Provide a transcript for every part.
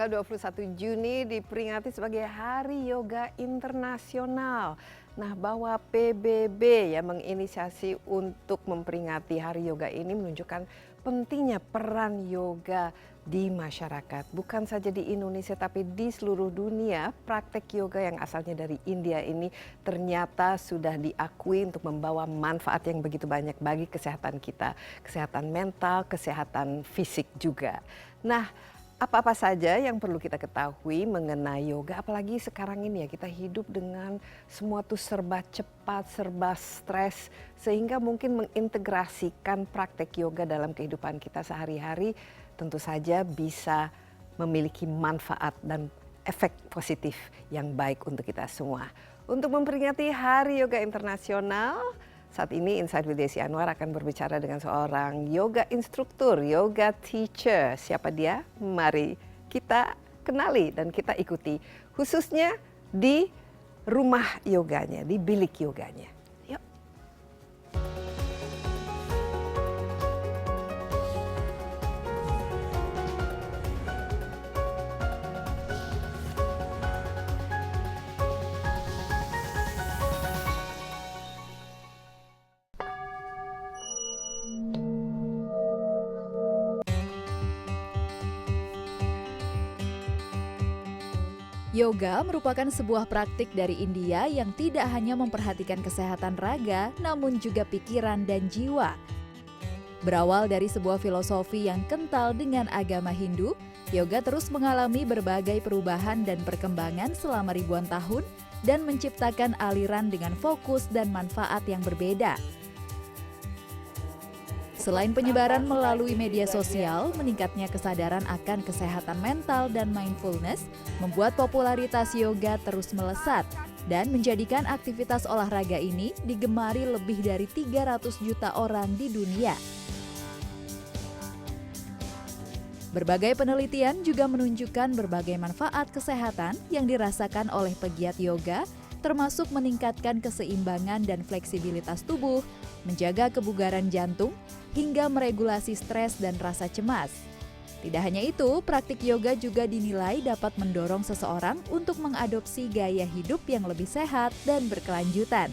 tanggal 21 Juni diperingati sebagai Hari Yoga Internasional. Nah, bahwa PBB ya menginisiasi untuk memperingati Hari Yoga ini menunjukkan pentingnya peran yoga di masyarakat. Bukan saja di Indonesia tapi di seluruh dunia, praktek yoga yang asalnya dari India ini ternyata sudah diakui untuk membawa manfaat yang begitu banyak bagi kesehatan kita, kesehatan mental, kesehatan fisik juga. Nah, apa-apa saja yang perlu kita ketahui mengenai yoga, apalagi sekarang ini ya kita hidup dengan semua tuh serba cepat, serba stres, sehingga mungkin mengintegrasikan praktek yoga dalam kehidupan kita sehari-hari tentu saja bisa memiliki manfaat dan efek positif yang baik untuk kita semua. Untuk memperingati Hari Yoga Internasional, saat ini Insight with Desi Anwar akan berbicara dengan seorang yoga instruktur, yoga teacher. Siapa dia? Mari kita kenali dan kita ikuti, khususnya di rumah yoganya, di bilik yoganya. Yuk. Yoga merupakan sebuah praktik dari India yang tidak hanya memperhatikan kesehatan raga, namun juga pikiran dan jiwa. Berawal dari sebuah filosofi yang kental dengan agama Hindu, yoga terus mengalami berbagai perubahan dan perkembangan selama ribuan tahun dan menciptakan aliran dengan fokus dan manfaat yang berbeda. Selain penyebaran melalui media sosial, meningkatnya kesadaran akan kesehatan mental dan mindfulness membuat popularitas yoga terus melesat dan menjadikan aktivitas olahraga ini digemari lebih dari 300 juta orang di dunia. Berbagai penelitian juga menunjukkan berbagai manfaat kesehatan yang dirasakan oleh pegiat yoga, termasuk meningkatkan keseimbangan dan fleksibilitas tubuh, menjaga kebugaran jantung, hingga meregulasi stres dan rasa cemas. Tidak hanya itu, praktik yoga juga dinilai dapat mendorong seseorang untuk mengadopsi gaya hidup yang lebih sehat dan berkelanjutan.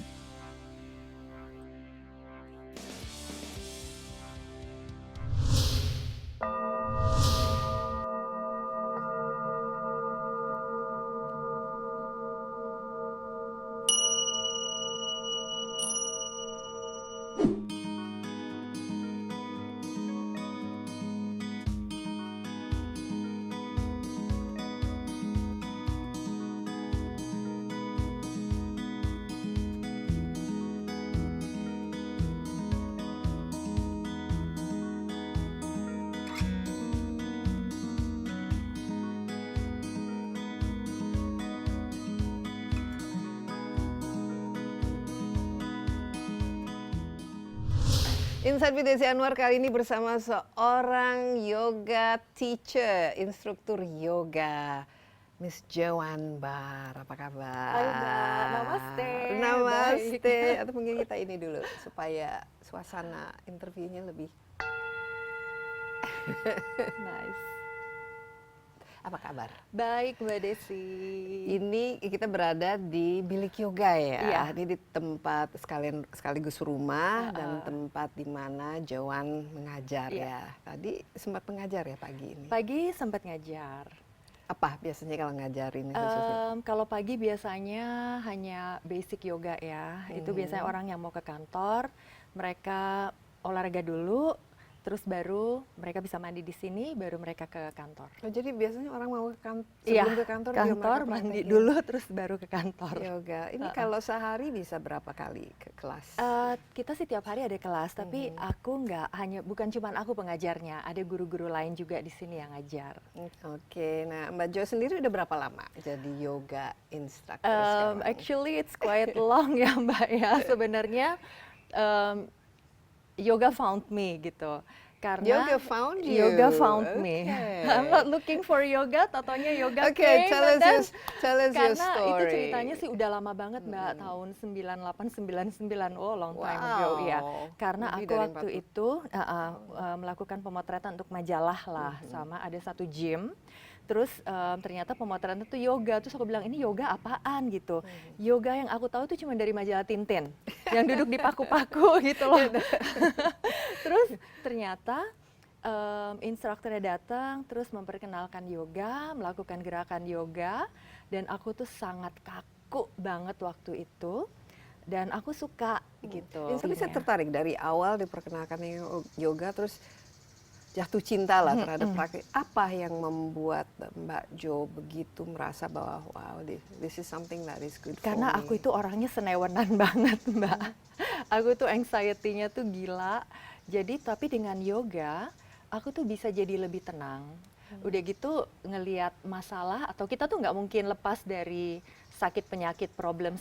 Insight with Desi Anwar kali ini bersama seorang yoga teacher, instruktur yoga, Miss Joan Bar. Apa kabar? Hai Mbak, namaste. Namaste. Atau mungkin kita ini dulu supaya suasana interviewnya lebih Nice. apa kabar? Baik Mbak Desi. Ini kita berada di bilik yoga ya. Iya. Ini di tempat sekaligus rumah dan tempat di mana Joan mengajar ya. Tadi sempat mengajar ya pagi ini. Pagi sempat ngajar. Apa biasanya kalau ngajar ini khususnya? Kalau pagi biasanya hanya basic yoga ya. Itu biasanya orang yang mau ke kantor, mereka olahraga dulu, terus baru mereka bisa mandi di sini, baru mereka ke kantor. Oh, jadi biasanya orang mau ke Iya, sebelum ke kantor, juga kantor mereka mandi praktek dulu, terus baru ke kantor. yoga. Ini kalau sehari bisa berapa kali ke kelas? Kita sih tiap hari ada kelas, tapi aku bukan cuma aku pengajarnya, ada guru-guru lain juga di sini yang ngajar. Oke, nah Mbak Jo sendiri udah berapa lama jadi yoga instructor sekarang? Actually it's quite long ya Mbak ya. Sebenarnya yoga found me gitu. Karena Yoga found you. Yoga found me. Okay. I'm not looking for yoga, totonya yoga Okay, came, tell but then us your karena itu story. ceritanya sih udah lama banget Mbak, tahun 98 99, long time ago ya. Karena Lebih aku dari waktu 40. itu melakukan pemotretan untuk majalah lah, sama ada satu gym. Terus ternyata pemotretan itu yoga. Terus aku bilang, ini yoga apaan gitu. Yoga yang aku tahu itu cuma dari majalah Tintin yang duduk di paku-paku gitu loh. Terus ternyata instrukturnya datang terus memperkenalkan yoga, melakukan gerakan yoga, dan aku tuh sangat kaku banget waktu itu, dan aku suka gitu. Tapi saya tertarik dari awal diperkenalkan yoga, terus jatuh cinta lah terhadap praktik. Apa yang membuat Mbak Jo begitu merasa bahwa wow, this is something that is good for Karena me? aku itu orangnya senewenan banget, Mbak. Aku tuh anxiety-nya tuh gila. Jadi tapi dengan yoga, aku tuh bisa jadi lebih tenang. Udah gitu ngelihat masalah, atau kita tuh nggak mungkin lepas dari sakit penyakit, problem,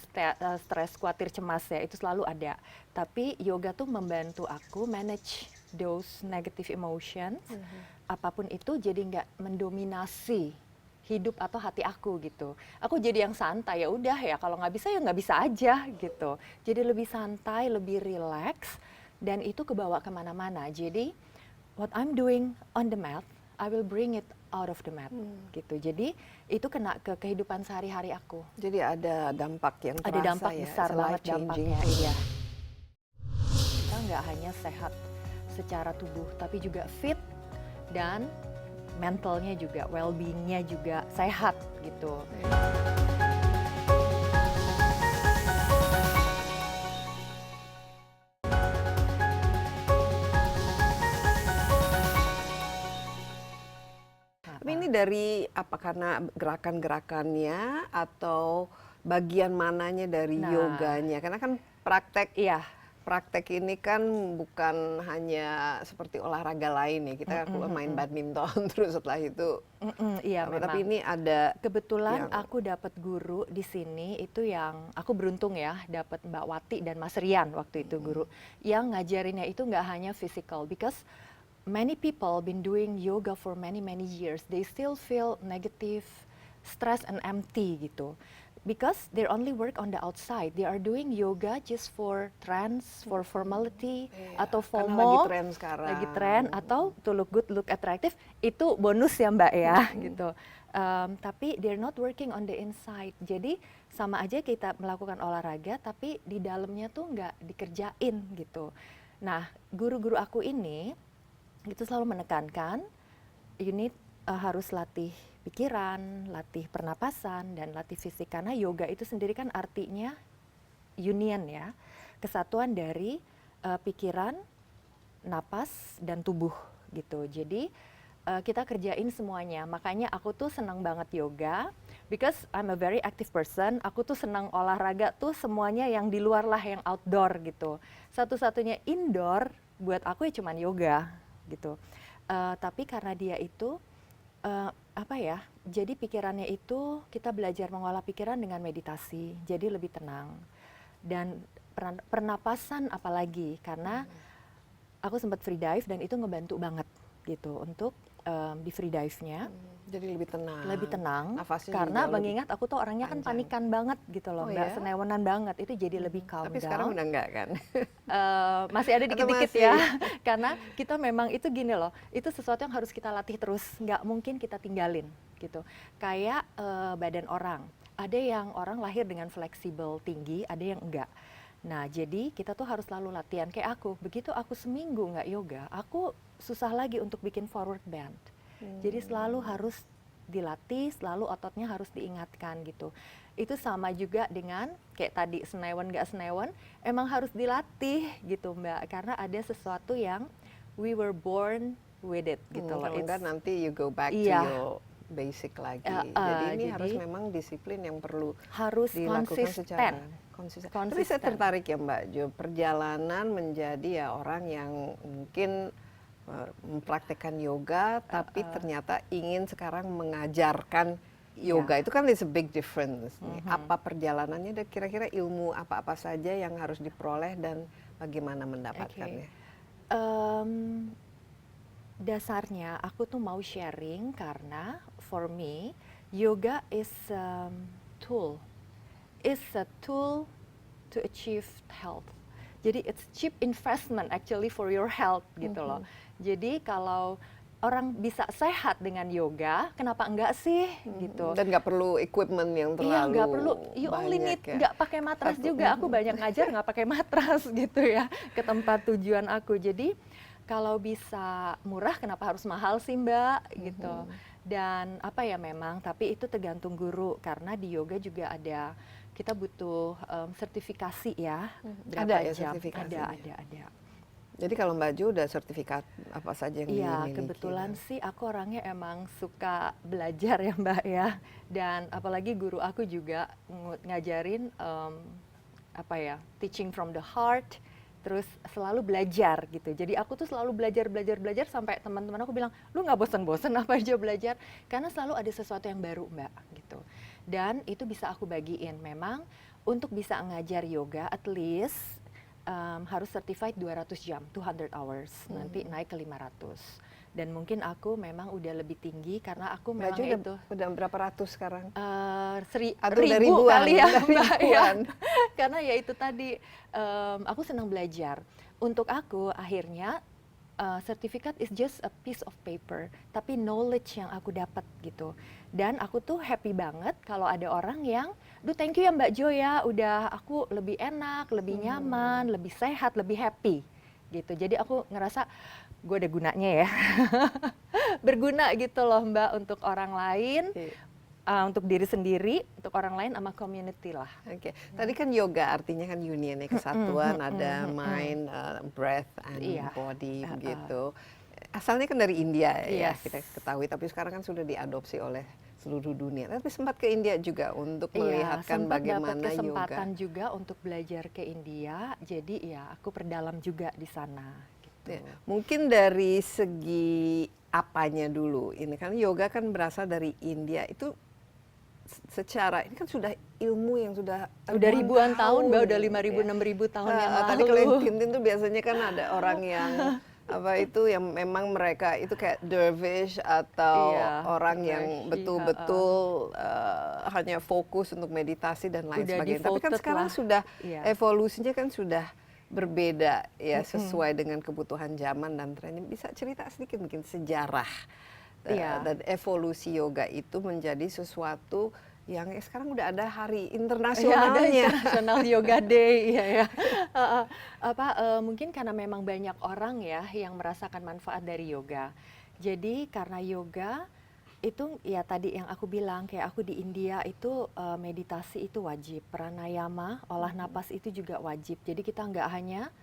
stres, khawatir, cemas ya, itu selalu ada. Tapi yoga tuh membantu aku manage those negative emotions, apapun itu, jadi nggak mendominasi hidup atau hati aku gitu. Aku jadi yang santai, ya udah ya, kalau nggak bisa ya nggak bisa aja gitu. Jadi lebih santai, lebih relax, dan itu kebawa kemana-mana. Jadi what I'm doing on the mat, I will bring it out of the mat gitu. Jadi itu kena ke kehidupan sehari-hari aku. Jadi ada dampak yang terasa. Ada dampak ya, besar it's a banget life-changing dampaknya. thing. Iya. Kita nggak hanya sehat secara tubuh, tapi juga fit, dan mentalnya juga, well-beingnya juga sehat gitu. Tapi ini dari apa, karena gerakan-gerakannya atau bagian mananya dari Nah. yoganya? Karena kan praktek Iya. praktek ini kan bukan hanya seperti olahraga lain ya. Kita keluar main badminton terus setelah itu. Iya, Tapi memang. ini ada Kebetulan yang- aku dapat guru di sini, itu yang aku beruntung ya, dapat Mbak Wati dan Mas Rian waktu itu guru, yang ngajarinnya itu nggak hanya physical, because many people been doing yoga for many years, they still feel negative, stress and empty gitu. Because they only work on the outside, they are doing yoga just for trends, for formality, atau karena FOMO, lagi tren sekarang. lagi tren, atau to look good, look attractive, itu bonus ya Mbak ya gitu. Tapi they're not working on the inside. Jadi sama aja kita melakukan olahraga, tapi di dalamnya tuh nggak dikerjain gitu. Nah, guru-guru aku ini itu selalu menekankan, you need harus latih pikiran, latih pernapasan, dan latih fisik. Karena yoga itu sendiri kan artinya union ya, kesatuan dari pikiran, napas, dan tubuh gitu. Jadi kita kerjain semuanya. Makanya aku tuh senang banget yoga, because I'm a very active person. Aku tuh senang olahraga tuh semuanya yang di luar lah, yang outdoor gitu. Satu-satunya indoor buat aku ya cuman yoga gitu. Tapi karena dia itu apa ya, jadi pikirannya itu kita belajar mengolah pikiran dengan meditasi, jadi lebih tenang. Dan pernapasan apalagi, karena aku sempat free dive dan itu ngebantu banget gitu untuk di free dive-nya. Jadi lebih tenang. Lebih tenang, Nafasnya karena juga mengingat aku tuh orangnya kan panjang. panikan banget gitu loh, Oh Mbak, ya? senewenan banget, itu jadi lebih calm Tapi down. sekarang udah enggak kan? Masih ada Atau dikit-dikit masih? ya, karena kita memang itu gini loh, itu sesuatu yang harus kita latih terus, nggak mungkin kita tinggalin gitu. Kayak badan orang, ada yang orang lahir dengan fleksibel tinggi, ada yang enggak. Nah, jadi kita tuh harus selalu latihan. Kayak aku, begitu aku seminggu nggak yoga, aku susah lagi untuk bikin forward bend. Jadi selalu harus dilatih, selalu ototnya harus diingatkan gitu. Itu sama juga dengan kayak tadi, senewan nggak senewan, emang harus dilatih gitu Mbak, karena ada sesuatu yang we were born with it gitu loh. Kalau enggak nanti you go back to Iya. your basic lagi. Jadi ini harus jadi memang disiplin yang perlu harus dilakukan secara konsisten. konsisten. Tapi saya tertarik ya Mbak Jo, perjalanan menjadi ya orang yang mungkin mempraktekkan yoga, tapi ternyata ingin sekarang mengajarkan yoga. Itu kan is a big difference. Apa perjalanannya dan kira-kira ilmu apa-apa saja yang harus diperoleh dan bagaimana mendapatkannya? Dasarnya aku tuh mau sharing karena for me yoga is tool, is a tool to achieve health. Jadi it's cheap investment actually for your health gitu loh. Jadi kalau orang bisa sehat dengan yoga, kenapa enggak sih gitu. Dan nggak perlu equipment yang terlalu Iya, nggak perlu. You only banyak need ya. nggak pakai matras juga. Aku banyak ngajar nggak pakai matras gitu ya ke tempat tujuan aku. Jadi kalau bisa murah, kenapa harus mahal sih Mbak gitu. Dan apa ya memang, tapi itu tergantung guru karena di yoga juga ada kita butuh sertifikasi ya. Ada ya jam? sertifikasinya? Ada. Jadi kalau Mbak Ju udah sertifikat apa saja yang Iya, dimiliki? kebetulan sih aku orangnya emang suka belajar ya Mbak ya. Dan apalagi guru aku juga ngajarin apa ya, teaching from the heart, terus selalu belajar gitu. Jadi aku tuh selalu belajar sampai teman-teman aku bilang, lu nggak bosan-bosan apa aja belajar? Karena selalu ada sesuatu yang baru Mbak gitu. Dan itu bisa aku bagiin. Memang untuk bisa ngajar yoga at least harus certified 200 jam, 200 hours, nanti naik ke 500. Dan mungkin aku memang udah lebih tinggi karena aku Mbak memang Ju itu udah berapa ratus sekarang? Atau udah ribu ribuan, kali ya udah Mbak ya. ribuan. Karena ya itu tadi aku senang belajar. Untuk aku akhirnya sertifikat is just a piece of paper, tapi knowledge yang aku dapat gitu. Dan aku tuh happy banget kalau ada orang yang, duh thank you ya Mbak Jo ya, udah aku lebih enak, lebih nyaman, lebih sehat, lebih happy gitu. Jadi aku ngerasa gue ada gunanya ya, berguna gitu loh Mbak untuk orang lain, untuk diri sendiri, untuk orang lain sama community lah. Oke, tadi kan yoga artinya kan union ya, kesatuan, ada mind, breath, and body begitu. Asalnya kan dari India ya, kita ketahui, tapi sekarang kan sudah diadopsi oleh seluruh dunia. Tapi sempat ke India juga untuk melihatkan bagaimana dapat kesempatan yoga. juga untuk belajar ke India, jadi ya aku perdalam juga di sana. Gitu. Ya, mungkin dari segi apanya dulu, ini kan yoga kan berasal dari India, itu secara ini kan sudah ilmu yang sudah ribuan tahun, Mbak, udah 5.000 ya. 6.000 tahun yang lalu. Tadi kalau yang Tintin tuh biasanya kan ada orang yang apa itu yang memang mereka itu kayak dervish atau orang yang betul-betul hanya fokus untuk meditasi dan lain sebagainya. Tapi kan sekarang sudah evolusinya kan sudah berbeda ya, sesuai dengan kebutuhan zaman dan trennya. Bisa cerita sedikit mungkin sejarah dan evolusi yoga itu menjadi sesuatu yang sekarang udah ada hari internasionalnya. Ada International Yoga Day, mungkin karena memang banyak orang ya yang merasakan manfaat dari yoga. Jadi karena yoga itu ya tadi yang aku bilang, kayak aku di India itu meditasi itu wajib, pranayama, olah napas itu juga wajib. Jadi kita nggak hanya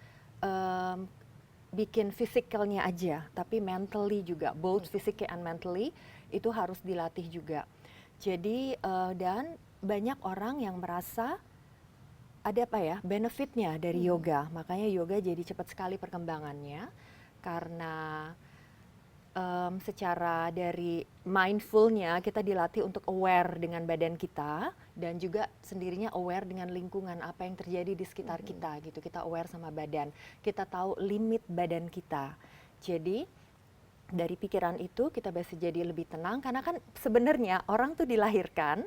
bikin physicalnya aja, tapi mentally juga, both physically and mentally itu harus dilatih juga. Jadi dan banyak orang yang merasa ada apa ya benefitnya dari yoga, makanya yoga jadi cepat sekali perkembangannya karena secara dari mindfulnya kita dilatih untuk aware dengan badan kita dan juga sendirinya aware dengan lingkungan apa yang terjadi di sekitar kita gitu. Kita aware sama badan, kita tahu limit badan kita. Jadi dari pikiran itu kita bisa jadi lebih tenang karena kan sebenarnya orang tuh dilahirkan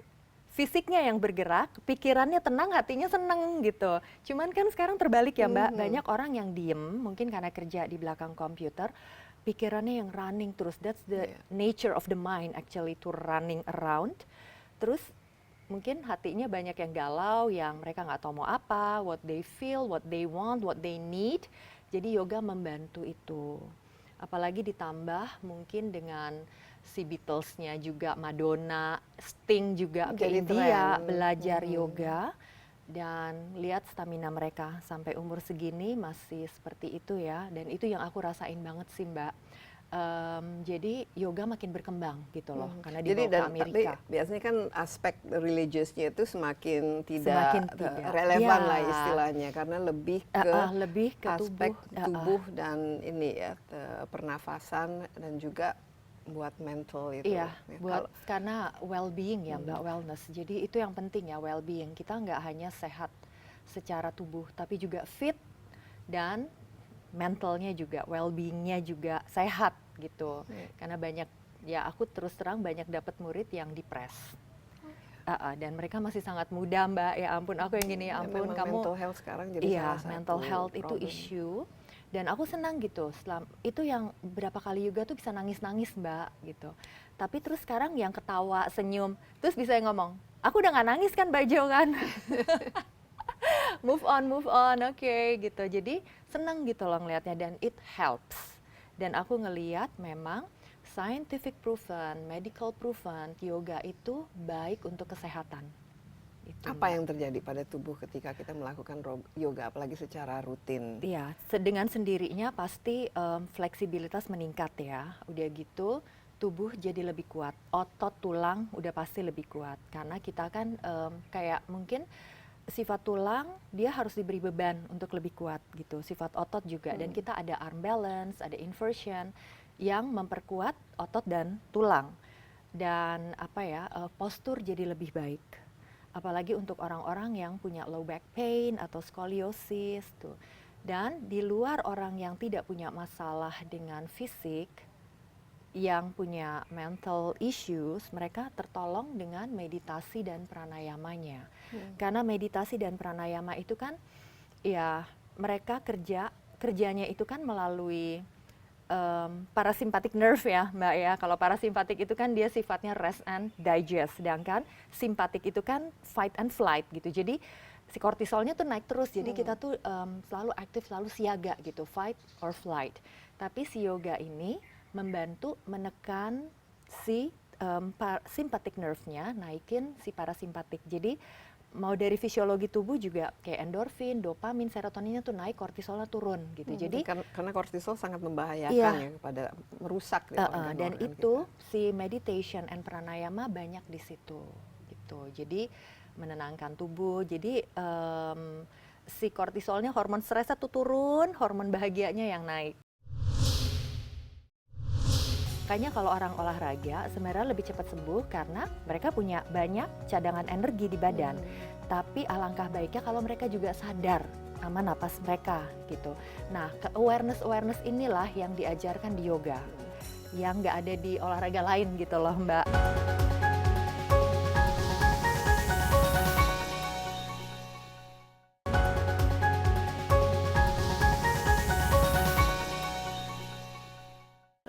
fisiknya yang bergerak, pikirannya tenang, hatinya seneng gitu. Cuman kan sekarang terbalik ya Mbak, banyak orang yang diem mungkin karena kerja di belakang komputer, pikirannya yang running terus. That's the nature of the mind actually, to running around. Terus mungkin hatinya banyak yang galau, yang mereka nggak tahu mau apa, what they feel, what they want, what they need. Jadi yoga membantu itu. Apalagi ditambah mungkin dengan si Beatles-nya juga, Madonna, Sting juga ke India belajar yoga. Dan lihat stamina mereka sampai umur segini masih seperti itu ya. Dan itu yang aku rasain banget sih Mbak. Jadi yoga makin berkembang gitu loh, karena dibawa ke Amerika. Tapi biasanya kan aspek religiousnya itu semakin tidak relevan lah istilahnya, karena lebih ke aspek tubuh dan ini ya pernafasan dan juga buat mental itu. Iya, karena well-being ya Mbak, wellness. Jadi itu yang penting ya, well-being. Kita nggak hanya sehat secara tubuh, tapi juga fit dan mentalnya juga, well-beingnya juga sehat gitu. Karena banyak, ya aku terus terang banyak dapat murid yang depres. Dan mereka masih sangat muda Mbak, ya ampun aku yang gini, ya ampun kamu. Mental health sekarang jadi salah satu mental health problem. itu issue. Dan aku senang gitu, itu yang berapa kali yoga tuh bisa nangis-nangis Mbak gitu. Tapi terus sekarang yang ketawa, senyum, terus bisa yang ngomong, aku udah nggak nangis kan Mbak Jo kan. Move on, oke gitu. Jadi senang gitu loh ngelihatnya dan it helps. Dan aku ngelihat memang scientific proven, medical proven, yoga itu baik untuk kesehatan. Itu, Apa Mbak. yang terjadi pada tubuh ketika kita melakukan yoga, apalagi secara rutin? Iya, dengan sendirinya pasti fleksibilitas meningkat ya. Udah gitu tubuh jadi lebih kuat, otot tulang udah pasti lebih kuat karena kita kan kayak mungkin sifat tulang dia harus diberi beban untuk lebih kuat gitu. Sifat otot juga dan kita ada arm balance, ada inversion yang memperkuat otot dan tulang. Dan apa ya, postur jadi lebih baik. Apalagi untuk orang-orang yang punya low back pain atau skoliosis tuh. Dan di luar orang yang tidak punya masalah dengan fisik, yang punya mental issues, mereka tertolong dengan meditasi dan pranayamanya. Karena meditasi dan pranayama itu kan, ya mereka kerjanya itu kan melalui parasympathetic nerve ya Mbak ya. Kalau parasympathetic itu kan dia sifatnya rest and digest, sedangkan simpatik itu kan fight and flight gitu. Jadi si kortisolnya tuh naik terus, jadi kita tuh selalu aktif, selalu siaga gitu, fight or flight. Tapi si yoga ini membantu menekan si sympathetic nerve-nya, naikin si parasimpatik. Jadi mau dari fisiologi tubuh juga kayak endorfin, dopamin, serotoninnya tuh naik, kortisolnya turun gitu. Jadi karena kortisol sangat membahayakan iya, ya kepada merusak dan organ-organ itu kita. si meditation and pranayama banyak di situ gitu. Jadi menenangkan tubuh. Jadi si kortisolnya, hormon stresnya tuh turun, hormon bahagianya yang naik. Makanya kalau orang olahraga sebenarnya lebih cepat sembuh karena mereka punya banyak cadangan energi di badan. Tapi alangkah baiknya kalau mereka juga sadar sama napas mereka gitu. Nah, awareness inilah yang diajarkan di yoga, yang nggak ada di olahraga lain gitu loh Mbak.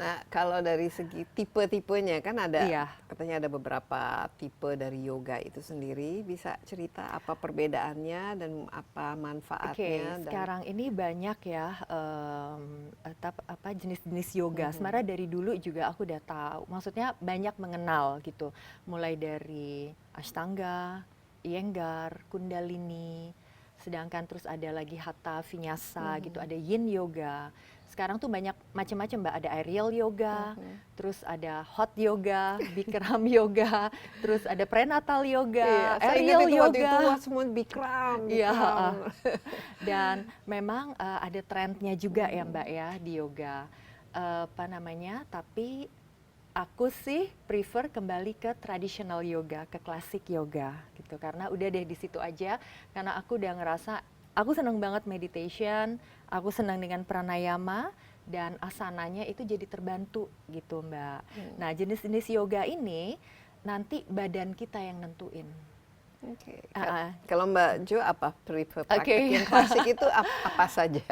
Nah, kalau dari segi tipe-tipenya kan ada, Iya. katanya ada beberapa tipe dari yoga itu sendiri. Bisa cerita apa perbedaannya dan apa manfaatnya? Sekarang ini banyak ya jenis-jenis yoga. Sebenarnya dari dulu juga aku udah tahu. Maksudnya banyak mengenal gitu. Mulai dari Ashtanga, Iyengar, Kundalini, sedangkan terus ada lagi Hatha Vinyasa gitu, ada Yin Yoga. Sekarang tuh banyak macam-macam Mbak, ada aerial yoga, terus ada hot yoga, Bikram yoga, terus ada prenatal yoga, aerial yoga. Waktu itu semua Bikram. Iya, dan memang ada trendnya juga ya Mbak ya di yoga. Tapi aku sih prefer kembali ke traditional yoga, ke klasik yoga gitu. Karena udah deh di situ aja, karena aku udah ngerasa aku seneng banget meditation, aku senang dengan pranayama, dan asananya itu jadi terbantu gitu Mbak. Nah jenis-jenis yoga ini nanti badan kita yang nentuin. Kalau Mbak Jo apa prefer praktek yang klasik itu apa saja?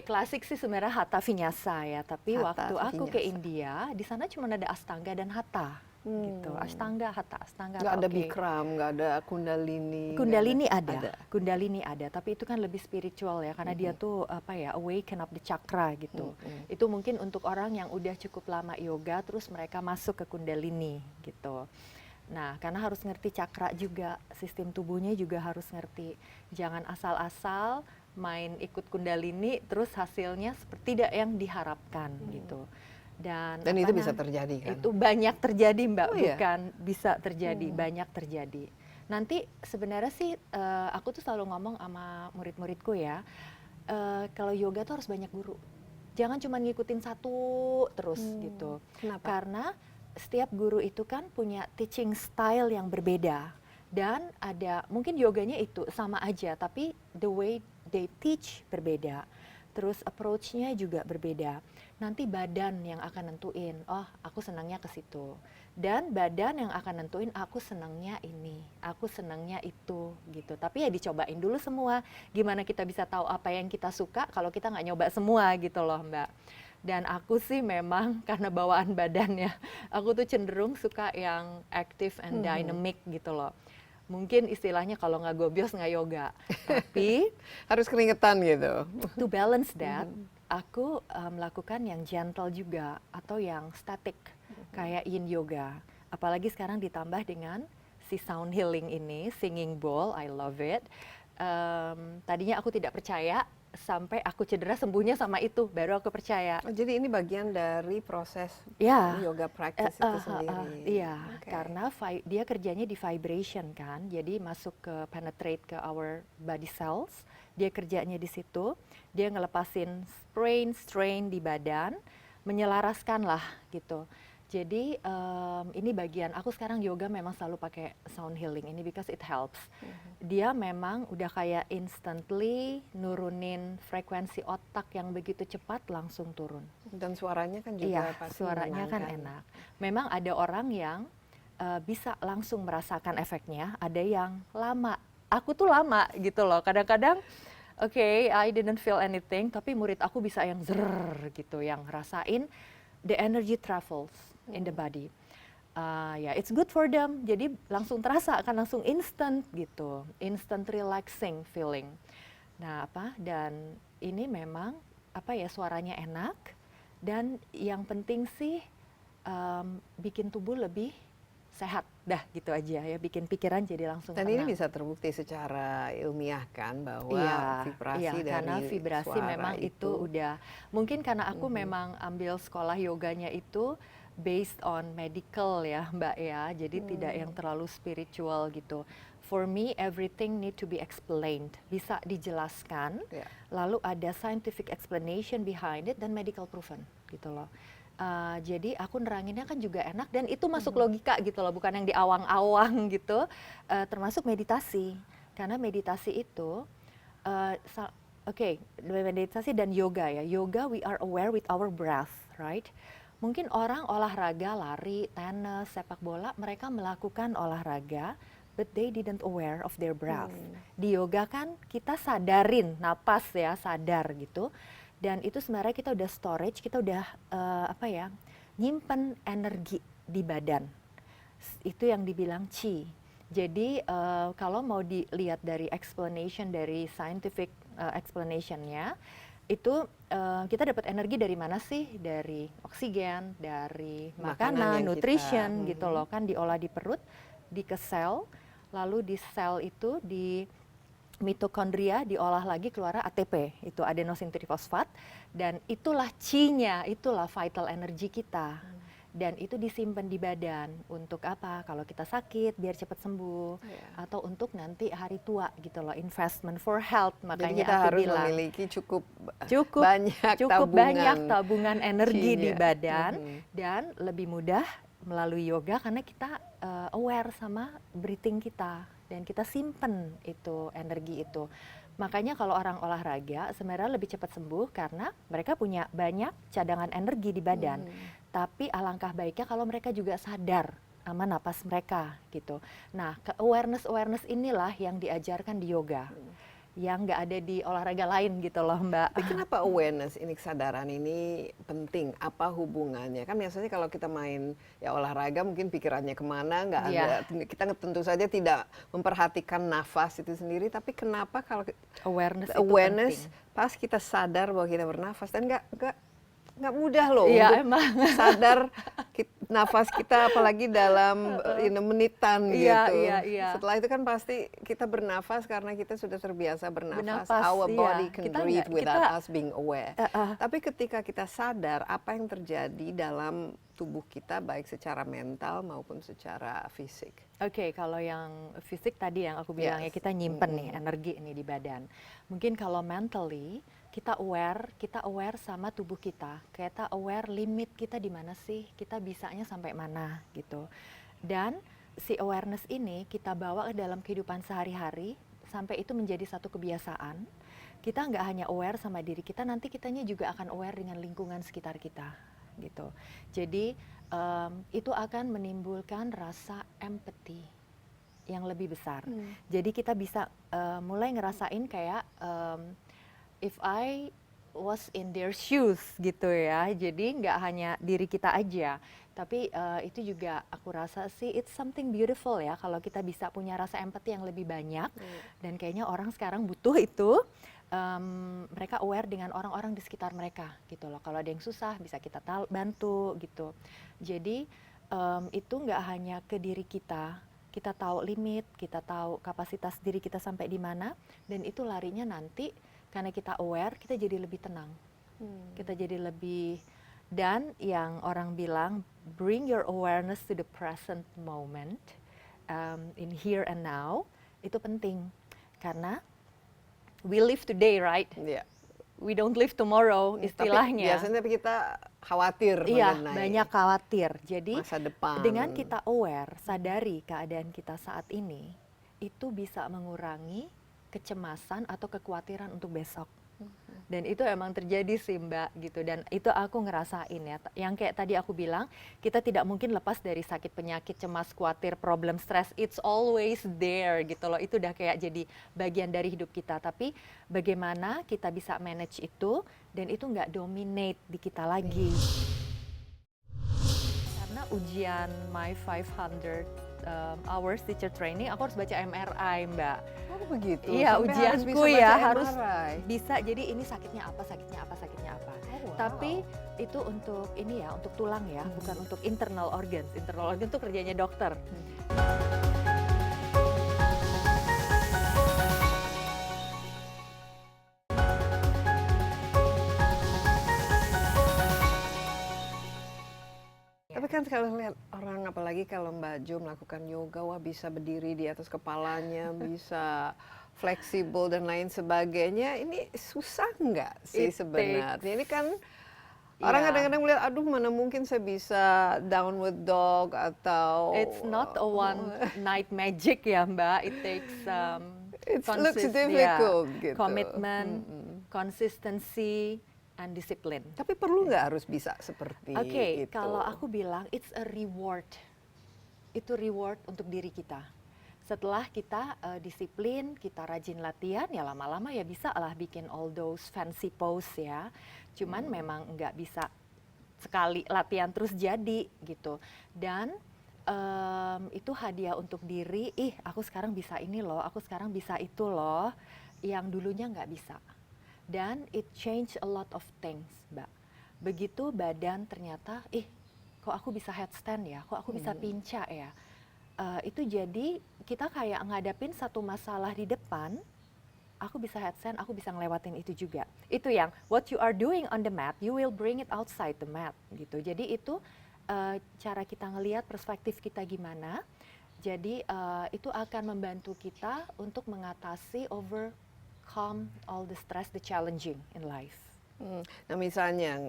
Klasik sih sebenarnya Hatha Vinyasa ya, tapi Hatha waktu aku ke Vinyasa. India, di sana cuma ada Ashtanga dan Hatha. Gitu. Ashtanga, Hatha, Nggak ada Bikram, nggak ada Kundalini. Kundalini ada, tapi itu kan lebih spiritual ya, karena dia tuh awaken up the chakra gitu. Itu mungkin untuk orang yang udah cukup lama yoga, terus mereka masuk ke Kundalini gitu. Nah, karena harus ngerti chakra juga, sistem tubuhnya juga harus ngerti. Jangan asal-asal main ikut Kundalini, terus hasilnya seperti tidak yang diharapkan gitu. Dan itu bisa terjadi kan? Itu banyak terjadi Mbak, iya? bukan bisa terjadi, banyak terjadi. Nanti sebenarnya sih aku tuh selalu ngomong sama murid-muridku ya, kalau yoga tuh harus banyak guru. Jangan cuma ngikutin satu terus gitu. Kenapa? Karena setiap guru itu kan punya teaching style yang berbeda. Dan ada, mungkin yoganya itu sama aja, tapi the way they teach berbeda. terus approach-nya juga berbeda. Nanti badan yang akan nentuin, oh aku senangnya ke situ. Dan badan yang akan nentuin aku senangnya ini, aku senangnya itu gitu. Tapi ya dicobain dulu semua. Gimana kita bisa tahu apa yang kita suka kalau kita nggak nyoba semua gitu loh Mbak. Dan aku sih memang karena bawaan badannya, aku tuh cenderung suka yang active and dynamic gitu loh. Mungkin istilahnya kalau nggak gobios nggak yoga. Tapi Harus keringetan gitu. to balance that, aku melakukan yang gentle juga atau yang static kayak yin yoga. Apalagi sekarang ditambah dengan si sound healing ini, singing bowl, I love it. Tadinya aku tidak percaya sampai aku cedera sembuhnya sama itu, baru aku percaya. Oh, jadi ini bagian dari proses Ya, yoga practice itu sendiri. iya, Oke. karena dia kerjanya di vibration kan, jadi masuk ke penetrate ke our body cells, dia kerjanya di situ, dia ngelepasin strain di badan, menyelaraskan lah gitu. Jadi ini bagian aku sekarang yoga memang selalu pakai sound healing ini because it helps. Dia memang udah kayak instantly nurunin frekuensi otak yang begitu cepat langsung turun. Dan suaranya kan juga Iya, pasti suaranya kan menenangkan. enak. Memang ada orang yang bisa langsung merasakan efeknya, ada yang lama. Aku tuh lama gitu loh. Kadang-kadang I didn't feel anything, tapi murid aku bisa yang zrrr gitu, yang rasain the energy travels in the body. Ya, it's good for them. Jadi langsung terasa, akan langsung instant gitu, instant relaxing feeling. Nah, dan ini memang suaranya enak. Dan yang penting sih bikin tubuh lebih sehat, dah gitu aja ya, bikin pikiran jadi langsung Dan tenang. ini bisa terbukti secara ilmiah kan bahwa vibrasi iya, dari karena vibrasi suara memang itu udah, mungkin karena aku memang ambil sekolah yoganya itu based on medical ya Mbak ya, jadi tidak yang terlalu spiritual gitu. For me everything need to be explained, bisa dijelaskan, Ya. lalu ada scientific explanation behind it dan medical proven gitu loh. Jadi aku neranginnya kan juga enak dan itu masuk logika gitu loh, bukan yang di awang-awang gitu. Termasuk meditasi, karena meditasi itu meditasi dan yoga ya. Yoga we are aware with our breath, right? Mungkin orang olahraga, lari, tenis, sepak bola, mereka melakukan olahraga, but they didn't aware of their breath. Di yoga kan kita sadarin napas ya, sadar gitu. Dan itu sebenarnya kita udah storage, kita udah nyimpen energi di badan. Itu yang dibilang qi. Jadi kalau mau dilihat dari explanation, dari scientific explanationnya, itu kita dapat energi dari mana sih? Dari oksigen, dari makanan, yang nutrition kita, gitu loh, kan diolah di perut, ke sel, lalu di sel itu di mitokondria diolah lagi keluar ATP, itu adenosine trifosfat, dan itulah qi-nya, itulah vital energy kita. Dan itu disimpan di badan untuk apa? Kalau kita sakit biar cepat sembuh, atau untuk nanti hari tua gitu loh, investment for health. Makanya Jadi kita aku harus bilang memiliki cukup cukup banyak tabungan energi di qi-nya. badan, dan lebih mudah melalui yoga karena kita aware sama breathing kita dan kita simpen itu energi itu. Makanya kalau orang olahraga sebenarnya lebih cepat sembuh karena mereka punya banyak cadangan energi di badan. Tapi alangkah baiknya kalau mereka juga sadar sama napas mereka gitu. Nah, awareness inilah yang diajarkan di yoga. Yang nggak ada di olahraga lain gitu loh Mbak. Tapi kenapa awareness ini, kesadaran ini penting? Apa hubungannya? Kan biasanya kalau kita main ya olahraga mungkin pikirannya kemana, nggak ada. Kita tentu saja tidak memperhatikan nafas itu sendiri. Tapi kenapa kalau Awareness itu awareness penting. pas kita sadar bahwa kita bernafas, dan nggak mudah loh Iya, untuk sadar nafas kita apalagi dalam menitan gitu. Iya. Setelah itu kan pasti kita bernafas karena kita sudah terbiasa bernafas. Our Iya. body can Kita breathe nggak- without kita- us being aware. Tapi ketika kita sadar apa yang terjadi dalam tubuh kita baik secara mental maupun secara fisik. Oke, kalau yang fisik tadi yang aku bilang ya, kita nyimpen nih energi ini di badan. Mungkin kalau mentally kita aware sama tubuh kita. Kita aware limit kita di mana sih? Kita bisanya sampai mana gitu. Dan si awareness ini kita bawa ke dalam kehidupan sehari-hari sampai itu menjadi satu kebiasaan. kita nggak hanya aware sama diri kita, nanti kitanya juga akan aware dengan lingkungan sekitar kita gitu. Jadi itu akan menimbulkan rasa empathy yang lebih besar. Jadi kita bisa mulai ngerasain kayak if I was in their shoes gitu ya. Jadi nggak hanya diri kita aja, tapi itu juga aku rasa sih it's something beautiful ya kalau kita bisa punya rasa empati yang lebih banyak. Dan kayaknya orang sekarang butuh itu. Mereka aware dengan orang-orang di sekitar mereka gitu loh. Kalau ada yang susah bisa kita bantu gitu. Jadi itu nggak hanya ke diri kita tahu limit, kita tahu kapasitas diri kita sampai di mana, dan itu larinya nanti karena kita aware, kita jadi lebih tenang, kita jadi lebih, dan yang orang bilang bring your awareness to the present moment, in here and now, itu penting karena we live today, right? Yeah. We don't live tomorrow, istilahnya. Tapi biasanya kita khawatir iya, mengenai banyak khawatir. Jadi masa depan. dengan kita aware, sadari keadaan kita saat ini, itu bisa mengurangi kecemasan atau kekhawatiran untuk besok. Dan itu emang terjadi sih Mbak gitu, dan itu aku ngerasain ya, yang kayak tadi aku bilang, kita tidak mungkin lepas dari sakit penyakit, cemas, khawatir, problem, stress, it's always there gitu loh, itu udah kayak jadi bagian dari hidup kita, tapi bagaimana kita bisa manage itu, dan itu nggak dominate di kita lagi. Karena ujian My 500 hours teacher training, aku harus baca MRI Mbak. Oh begitu? Iya, Sampai ujianku harus bisa ya baca harus MRI. bisa, jadi ini sakitnya apa, sakitnya apa, sakitnya apa. Oh, wow. Tapi itu untuk ini ya, untuk tulang ya, bukan untuk internal organs. Internal organ itu kerjanya dokter. Tapi kan kalau lihat orang, apalagi kalau Mbak Jo melakukan yoga, wah bisa berdiri di atas kepalanya, bisa fleksibel dan lain sebagainya. Ini susah nggak sih sebenarnya? Ini kan orang kadang-kadang melihat, aduh mana mungkin saya bisa downward dog atau... It's not a one night magic ya Mbak. It takes It looks difficult gitu. Commitment, consistency, and discipline. Tapi perlu nggak harus bisa seperti Oke, itu? kalau aku bilang it's a reward. Itu reward untuk diri kita. Setelah kita disiplin, kita rajin latihan, ya lama-lama ya bisa lah bikin all those fancy pose ya. Cuman memang nggak bisa sekali latihan terus jadi gitu. Dan itu hadiah untuk diri, aku sekarang bisa ini loh, aku sekarang bisa itu loh, yang dulunya nggak bisa. Dan it change a lot of things, Mbak. Begitu badan ternyata, kok aku bisa headstand ya, kok aku bisa pinca ya. Itu jadi kita kayak ngadapin satu masalah di depan, aku bisa headstand, aku bisa ngelewatin itu juga. Itu yang what you are doing on the mat, you will bring it outside the mat gitu. Jadi itu cara kita ngelihat perspektif kita gimana. Jadi itu akan membantu kita untuk mengatasi overcome all the stress, the challenging in life. Nah misalnya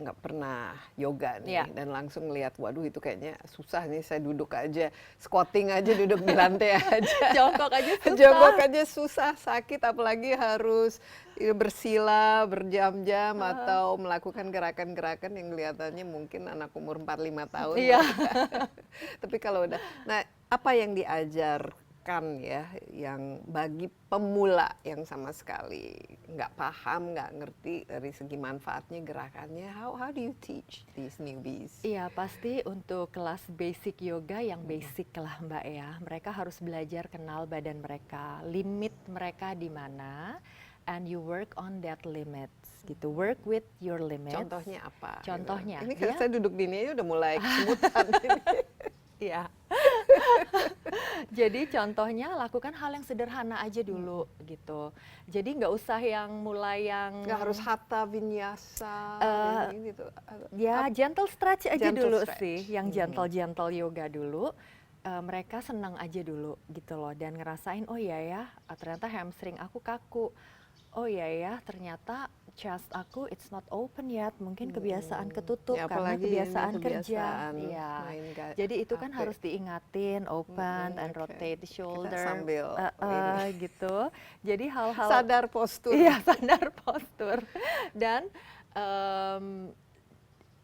nggak pernah yoga nih dan langsung ngelihat, waduh itu kayaknya susah nih, saya duduk aja, squatting aja duduk di lantai aja. Jongkok aja susah. Jongkok aja susah, sakit, apalagi harus bersila berjam-jam atau melakukan gerakan-gerakan yang kelihatannya mungkin anak umur 4-5 tahun. Iya. Tapi kalau udah, nah apa yang diajarkan ya, yang bagi pemula yang sama sekali nggak paham, nggak ngerti dari segi manfaatnya gerakannya, how do you teach these newbies? Iya, pasti untuk kelas basic yoga yang basic lah Mbak ya, mereka harus belajar kenal badan mereka, limit mereka di mana, and you work on that limits gitu, work with your limits. Contohnya apa? Contohnya, ini kan saya duduk di sini udah mulai kesemutan. Iya. Jadi contohnya lakukan hal yang sederhana aja dulu gitu. Jadi nggak usah yang mulai yang nggak harus hatha vinyasa gitu. Ya gentle stretch aja Gentle dulu stretch. sih, yang gentle yoga dulu. Mereka senang aja dulu gitu loh, dan ngerasain oh iya ya ternyata hamstring aku kaku. Oh iya ya ternyata chest aku it's not open yet, mungkin kebiasaan ketutup Ya, karena apalagi kebiasaan ini kerja. kebiasaan Iya. main Jadi itu kan HP. harus diingatin, open and Oke. rotate the Kita shoulder, sambil ini. gitu. Jadi hal-hal Sadar postur. iya, sadar postur. Dan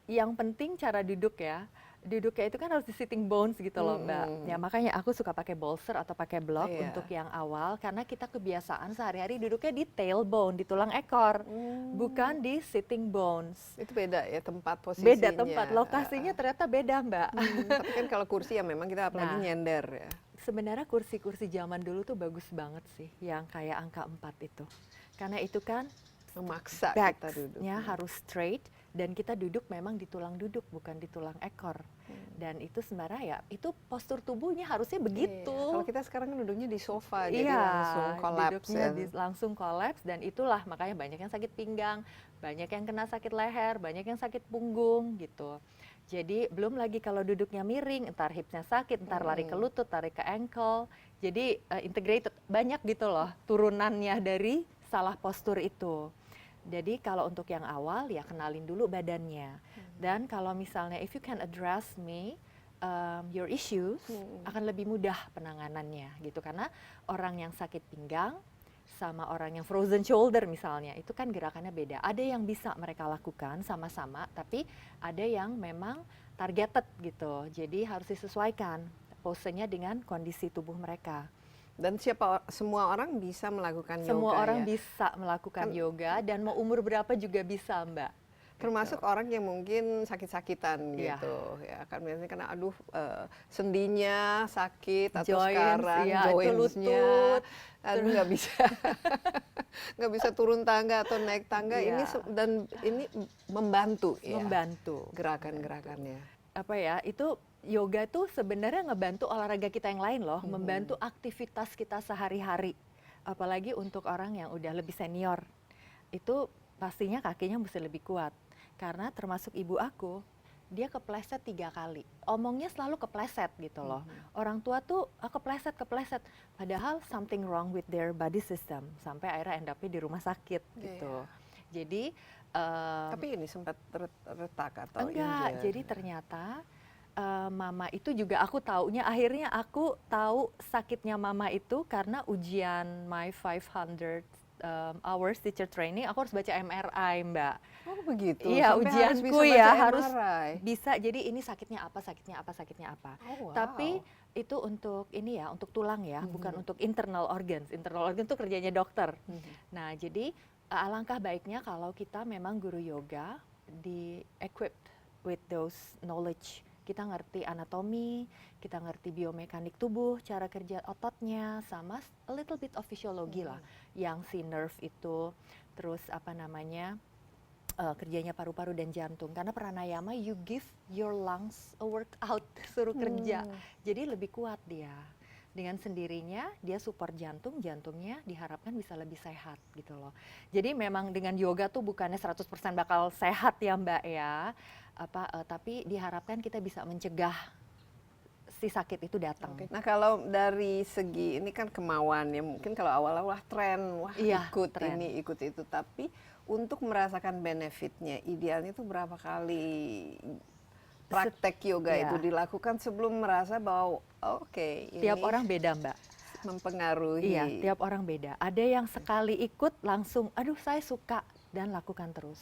yang penting cara duduk ya. Duduknya itu kan harus di sitting bones gitu loh, Mbak. Ya makanya aku suka pakai bolster atau pakai block Iya. untuk yang awal karena kita kebiasaan sehari-hari duduknya di tailbone, di tulang ekor, bukan di sitting bones. Itu beda ya tempat posisinya. Beda tempat, lokasinya ternyata beda, Mbak. Tapi kan kalau kursi ya memang kita apalagi Nah. nyender ya. Sebenarnya kursi-kursi zaman dulu tuh bagus banget sih, yang kayak angka 4 itu. Karena itu kan Memaksa kita duduk. backnya harus straight dan kita duduk memang di tulang duduk bukan di tulang ekor. Dan itu sebenarnya ya itu postur tubuhnya harusnya begitu. Iya. Kalau kita sekarang kan duduknya di sofa jadi Iya, langsung kolaps duduknya ya. langsung kolaps dan itulah makanya banyak yang sakit pinggang, banyak yang kena sakit leher, banyak yang sakit punggung gitu. Jadi belum lagi kalau duduknya miring, entar hipsnya sakit, entar lari ke lutut, tarik ke ankle. Jadi integrated banyak gitu loh turunannya dari salah postur itu. Jadi kalau untuk yang awal ya kenalin dulu badannya. Dan kalau misalnya if you can address me your issues akan lebih mudah penanganannya gitu karena orang yang sakit pinggang sama orang yang frozen shoulder misalnya itu kan gerakannya beda. Ada yang bisa mereka lakukan sama-sama tapi ada yang memang targeted gitu. Jadi harus disesuaikan posenya dengan kondisi tubuh mereka. Dan semua orang bisa melakukan Semua yoga orang ya. bisa melakukan yoga dan mau umur berapa juga bisa, Mbak. Termasuk orang yang mungkin sakit-sakitan Iya. gitu ya kan biasanya kena sendinya sakit atau Joints, sekarang iya, itu jointsnya lutut. aduh nggak bisa nggak bisa turun tangga atau naik tangga Iya. dan ini membantu ya Membantu. gerakan-gerakannya. Apa ya, itu yoga tuh sebenarnya ngebantu olahraga kita yang lain loh, membantu aktivitas kita sehari-hari. Apalagi untuk orang yang udah lebih senior. Itu pastinya kakinya mesti lebih kuat. Karena termasuk ibu aku, dia kepleset 3 kali. Omongnya selalu kepleset gitu loh. Orang tua tuh kepleset. Padahal something wrong with their body system. Sampai akhirnya end up-nya di rumah sakit gitu. Jadi Tapi ini sempat retak atau enggak, injured? jadi ternyata mama itu juga aku taunya akhirnya aku tahu sakitnya mama itu karena ujian my 500 hours teacher training aku harus baca MRI, Mbak. Oh begitu. Iya, Sampai ujianku harus bisa ya baca harus MRI. bisa. Jadi ini sakitnya apa. Oh, wow. Tapi itu untuk ini ya, untuk tulang ya, bukan untuk internal organs. Internal organ itu kerjanya dokter. Nah, jadi alangkah baiknya kalau kita memang guru yoga di equipped with those knowledge. Kita ngerti anatomi, kita ngerti biomekanik tubuh, cara kerja ototnya, sama a little bit of physiology lah. Yang si nerve itu, terus apa namanya, kerjanya paru-paru dan jantung. Karena pranayama you give your lungs a workout, suruh kerja. Jadi lebih kuat dia. Dengan sendirinya dia support jantung, jantungnya diharapkan bisa lebih sehat gitu loh. Jadi memang dengan yoga tuh bukannya 100% bakal sehat ya Mbak ya. Tapi diharapkan kita bisa mencegah si sakit itu datang. Oke. Nah kalau dari segi ini kan kemauan ya mungkin kalau awal-awal tren Iya, ikut tren. ini ikut itu tapi untuk merasakan benefitnya idealnya itu berapa kali praktek yoga Iya. itu dilakukan sebelum merasa bahwa oke ini Tiap orang beda Mbak. mempengaruhi. Iya, tiap orang beda. Ada yang sekali ikut langsung, aduh saya suka dan lakukan terus.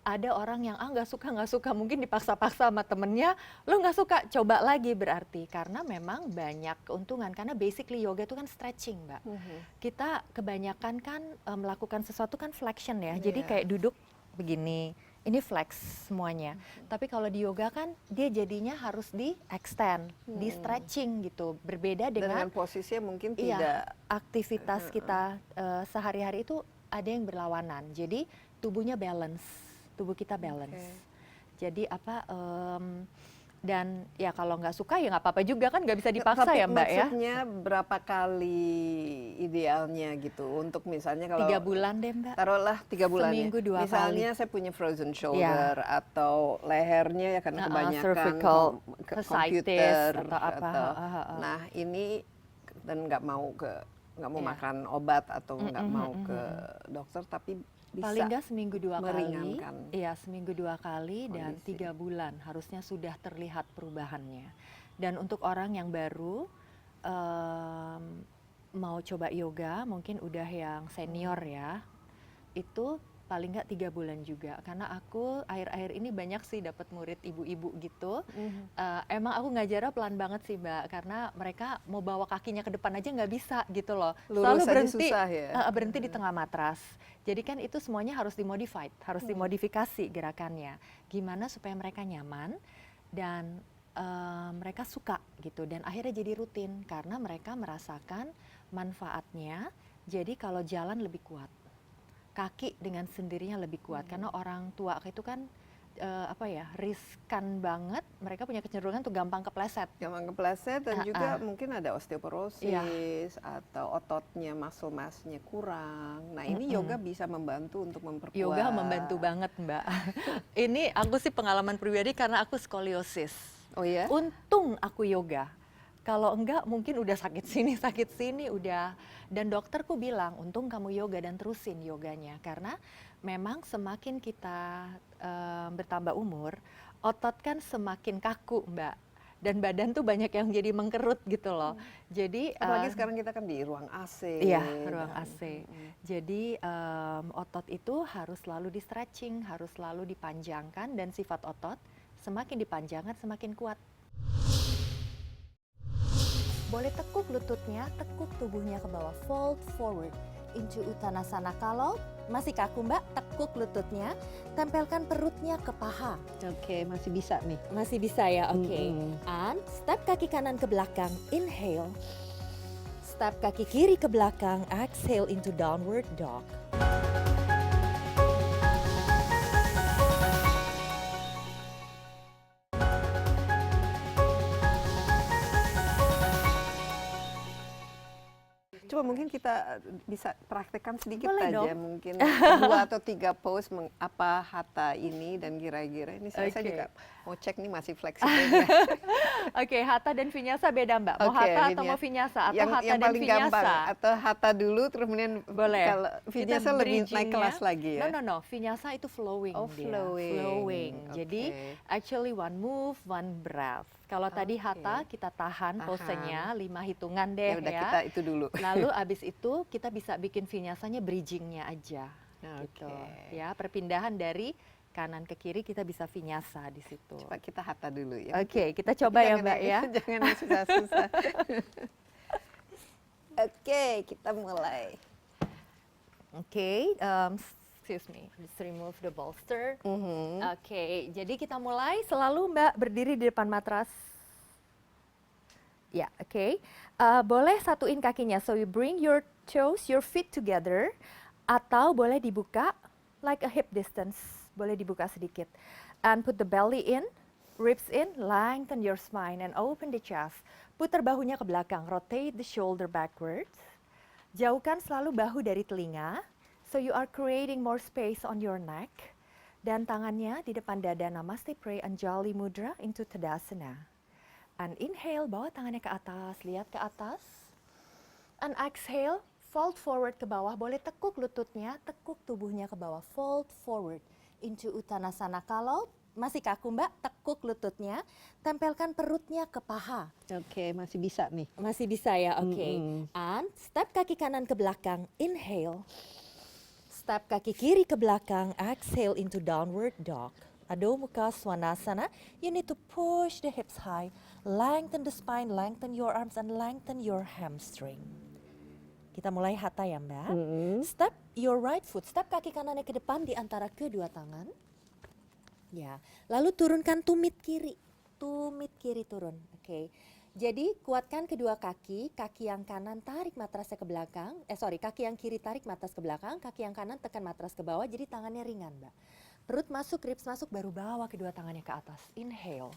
Ada orang yang nggak suka, mungkin dipaksa-paksa sama temennya, lo nggak suka, coba lagi berarti. Karena memang banyak keuntungan, karena basically yoga itu kan stretching Mbak. Kita kebanyakan kan melakukan sesuatu kan flexion ya, jadi Iya. kayak duduk begini, ini flex semuanya. Tapi kalau di yoga kan dia jadinya harus di extend, di stretching gitu. Berbeda Dan dengan dengan posisinya mungkin iya, tidak aktivitas kita sehari-hari itu ada yang berlawanan. Jadi tubuhnya balance, tubuh kita balance. Jadi dan ya kalau nggak suka ya nggak apa-apa juga kan nggak bisa dipaksa tapi ya Mbak ya. maksudnya berapa kali idealnya gitu untuk misalnya kalau 3 bulan deh Mbak. taruhlah 3 bulan Seminggu 2 misalnya saya punya frozen shoulder atau lehernya ya karena kebanyakan cervical komputer fasciitis atau apa. nah ini dan nggak mau Iya. makan obat atau nggak mau ke dokter tapi bisa Paling nggak seminggu 2 kali. meringankan Iya, seminggu 2 kali dan kondisi. 3 bulan harusnya sudah terlihat perubahannya. Dan untuk orang yang baru mau coba yoga, mungkin udah yang senior ya, itu paling nggak 3 bulan juga. Karena aku akhir-akhir ini banyak sih dapat murid ibu-ibu gitu. Emang aku ngajarnya pelan banget sih Mbak, karena mereka mau bawa kakinya ke depan aja nggak bisa gitu loh. Lurus Selalu aja berhenti, susah ya. berhenti di tengah matras. Jadi kan itu semuanya harus dimodified, harus dimodifikasi gerakannya. Gimana supaya mereka nyaman dan mereka suka gitu. Dan akhirnya jadi rutin karena mereka merasakan manfaatnya. Jadi kalau jalan lebih kuat, kaki dengan sendirinya lebih kuat. Karena orang tua itu kan riskan banget, mereka punya kecenderungan tuh gampang kepleset. Gampang kepleset dan juga mungkin ada osteoporosis Iya. atau ototnya, muscle-nya kurang. Nah ini yoga bisa membantu untuk memperkuat. Yoga membantu banget Mbak. Ini aku sih pengalaman pribadi karena aku skoliosis. Oh ya? Untung aku yoga. Kalau enggak mungkin udah sakit sini udah. Dan dokterku bilang, untung kamu yoga dan terusin yoganya. Karena memang semakin kita bertambah umur, otot kan semakin kaku Mbak. Dan badan tuh banyak yang jadi mengkerut gitu loh. Jadi Apalagi sekarang kita kan di ruang AC. Iya, ruang AC. Jadi otot itu harus selalu di stretching, harus selalu dipanjangkan, dan sifat otot semakin dipanjangkan semakin kuat. Boleh tekuk lututnya, tekuk tubuhnya ke bawah, fold forward into Uttanasana. Kalau masih kaku Mbak, tekuk lututnya, tempelkan perutnya ke paha. Oke, masih bisa nih. Masih bisa ya, oke. And step kaki kanan ke belakang, inhale. Step kaki kiri ke belakang, exhale into downward dog. Coba mungkin kita bisa praktekkan sedikit Boleh aja, dong. mungkin 2 atau 3 pose apa hatha ini, dan kira-kira ini saya Oke. juga mau cek nih masih fleksibelnya. Oke, hatha dan vinyasa beda Mbak. Mau Oke, hatha atau vinyasa. mau vinyasa? Atau yang hatha dan paling gampang vinyasa? atau hatha dulu terus kemudian Boleh. kalau vinyasa lebih naik bridging-nya- kelas lagi ya. No. Vinyasa itu flowing Oh, dia. flowing. Jadi Oke. actually one move, one breath. Kalau tadi Oke. hatha kita tahan Tahan. posenya 5 hitungan Ya deh udah ya. kita itu dulu. Lalu abis itu kita bisa bikin vinyasanya bridgingnya aja. Gitu. Oke. Ya, perpindahan dari kanan ke kiri kita bisa vinyasa di situ. Coba kita hatha dulu ya. Oke, kita Tapi coba ya jangan Mbak ya. Jangan yang susah-susah. Oke, kita mulai. Oke, excuse me, just remove the bolster. Oke, jadi kita mulai selalu Mbak berdiri di depan matras. Ya, oke. Boleh satuin kakinya, so you bring your toes, your feet together, atau boleh dibuka like a hip distance, boleh dibuka sedikit. And put the belly in, ribs in, lengthen your spine and open the chest. Putar bahunya ke belakang, rotate the shoulder backwards. Jauhkan selalu bahu dari telinga, so you are creating more space on your neck. Dan tangannya di depan dada, Namaste Pray Anjali Mudra into Tadasana. And inhale, bawa tangannya ke atas, lihat ke atas. And exhale, fold forward ke bawah, boleh tekuk lututnya, tekuk tubuhnya ke bawah, fold forward into Uttanasana. Kalau masih kaku Mbak, tekuk lututnya, tempelkan perutnya ke paha. Oke, masih bisa nih. Masih bisa ya, oke. And step kaki kanan ke belakang, inhale. Step kaki kiri ke belakang, exhale into downward dog. Adho Mukha Svanasana, you need to push the hips high, lengthen the spine, lengthen your arms and lengthen your hamstring. Kita mulai hatha ya Mbak. Step your right foot, step kaki kanannya ke depan di antara kedua tangan. Ya, lalu turunkan tumit kiri turun. Oke. Jadi kuatkan kedua kaki, kaki yang kanan tarik matrasnya ke belakang, kaki yang kiri tarik matras ke belakang, kaki yang kanan tekan matras ke bawah, jadi tangannya ringan Mbak. Perut masuk, ribs masuk, baru bawa kedua tangannya ke atas. Inhale.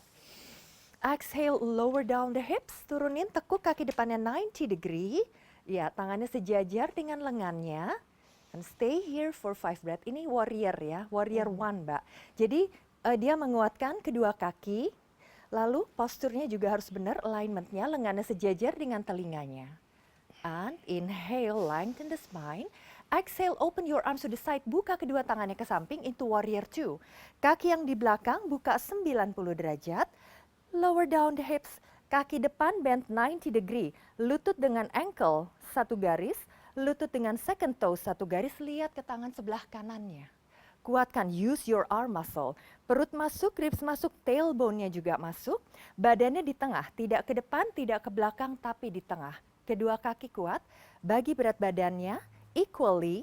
Exhale, lower down the hips, turunin tekuk kaki depannya 90 degree. Ya, tangannya sejajar dengan lengannya. And stay here for 5 breath. Ini warrior ya, warrior 1 Mbak. Jadi dia menguatkan kedua kaki, lalu posturnya juga harus benar, alignmentnya, lengannya sejajar dengan telinganya. And inhale, lengthen the spine. Exhale, open your arms to the side, buka kedua tangannya ke samping into warrior two. Kaki yang di belakang buka 90 derajat, lower down the hips, kaki depan bend 90 degree, lutut dengan ankle satu garis, lutut dengan second toe satu garis, lihat ke tangan sebelah kanannya. Kuatkan, use your arm muscle. Perut masuk, ribs masuk, tailbone-nya juga masuk, badannya di tengah, tidak ke depan, tidak ke belakang, tapi di tengah. Kedua kaki kuat, bagi berat badannya equally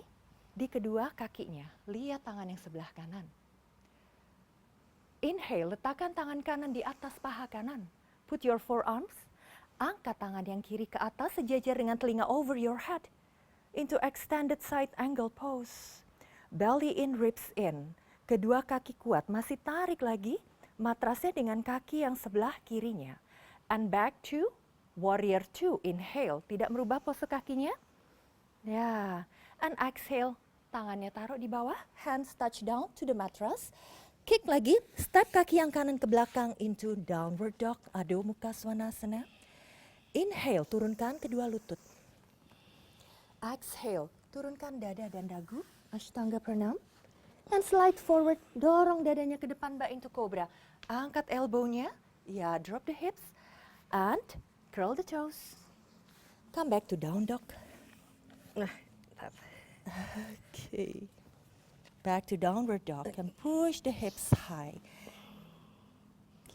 di kedua kakinya. Lihat tangan yang sebelah kanan. Inhale, letakkan tangan kanan di atas paha kanan. Put your forearms, angkat tangan yang kiri ke atas sejajar dengan telinga over your head. Into extended side angle pose. Belly in, ribs in. Kedua kaki kuat, masih tarik lagi matrasnya dengan kaki yang sebelah kirinya. And back to warrior two. Inhale, tidak merubah pose kakinya. Ya, and exhale, tangannya taruh di bawah, hands touch down to the mattress. Kick lagi, step kaki yang kanan ke belakang into downward dog, Adho Mukha Svanasana. Inhale, turunkan kedua lutut. Exhale, turunkan dada dan dagu, Ashtanga Pranam. And slide forward, dorong dadanya ke depan Mbak into cobra. Angkat elbow-nya, ya drop the hips, and curl the toes. Come back to down dog. Nah, bentar. Okay. Back to downward dog and push the hips high.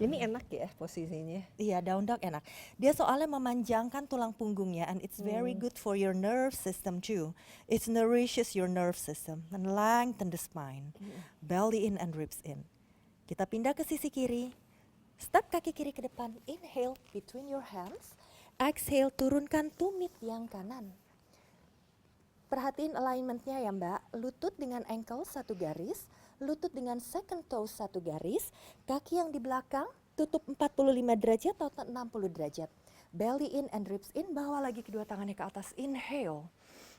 Ini enak ya posisinya. Iya, down dog enak. Dia soalnya memanjangkan tulang punggungnya and it's very good for your nerve system too. It nourishes your nerve system and lengthen the spine. Belly in and ribs in. Kita pindah ke sisi kiri. Step kaki kiri ke depan. Inhale between your hands. Exhale, turunkan tumit yang kanan. Perhatiin alignmentnya ya Mbak, lutut dengan ankle satu garis, lutut dengan second toe satu garis, kaki yang di belakang tutup 45 derajat atau 60 derajat. Belly in and ribs in, bawa lagi kedua tangannya ke atas, inhale.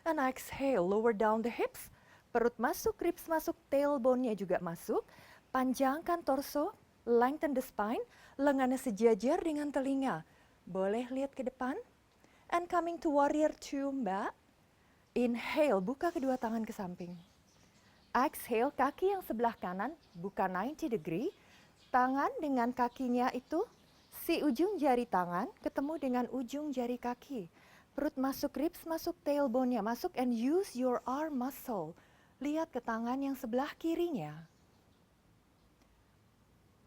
And exhale, lower down the hips, perut masuk, ribs masuk, tailbone-nya juga masuk. Panjangkan torso, lengthen the spine, lengannya sejajar dengan telinga. Boleh lihat ke depan. And coming to warrior two Mbak. Inhale, buka kedua tangan ke samping. Exhale, kaki yang sebelah kanan buka 90 degree. Tangan dengan kakinya itu, si ujung jari tangan ketemu dengan ujung jari kaki. Perut masuk, ribs masuk, tailbone-nya masuk, and use your arm muscle. Lihat ke tangan yang sebelah kirinya.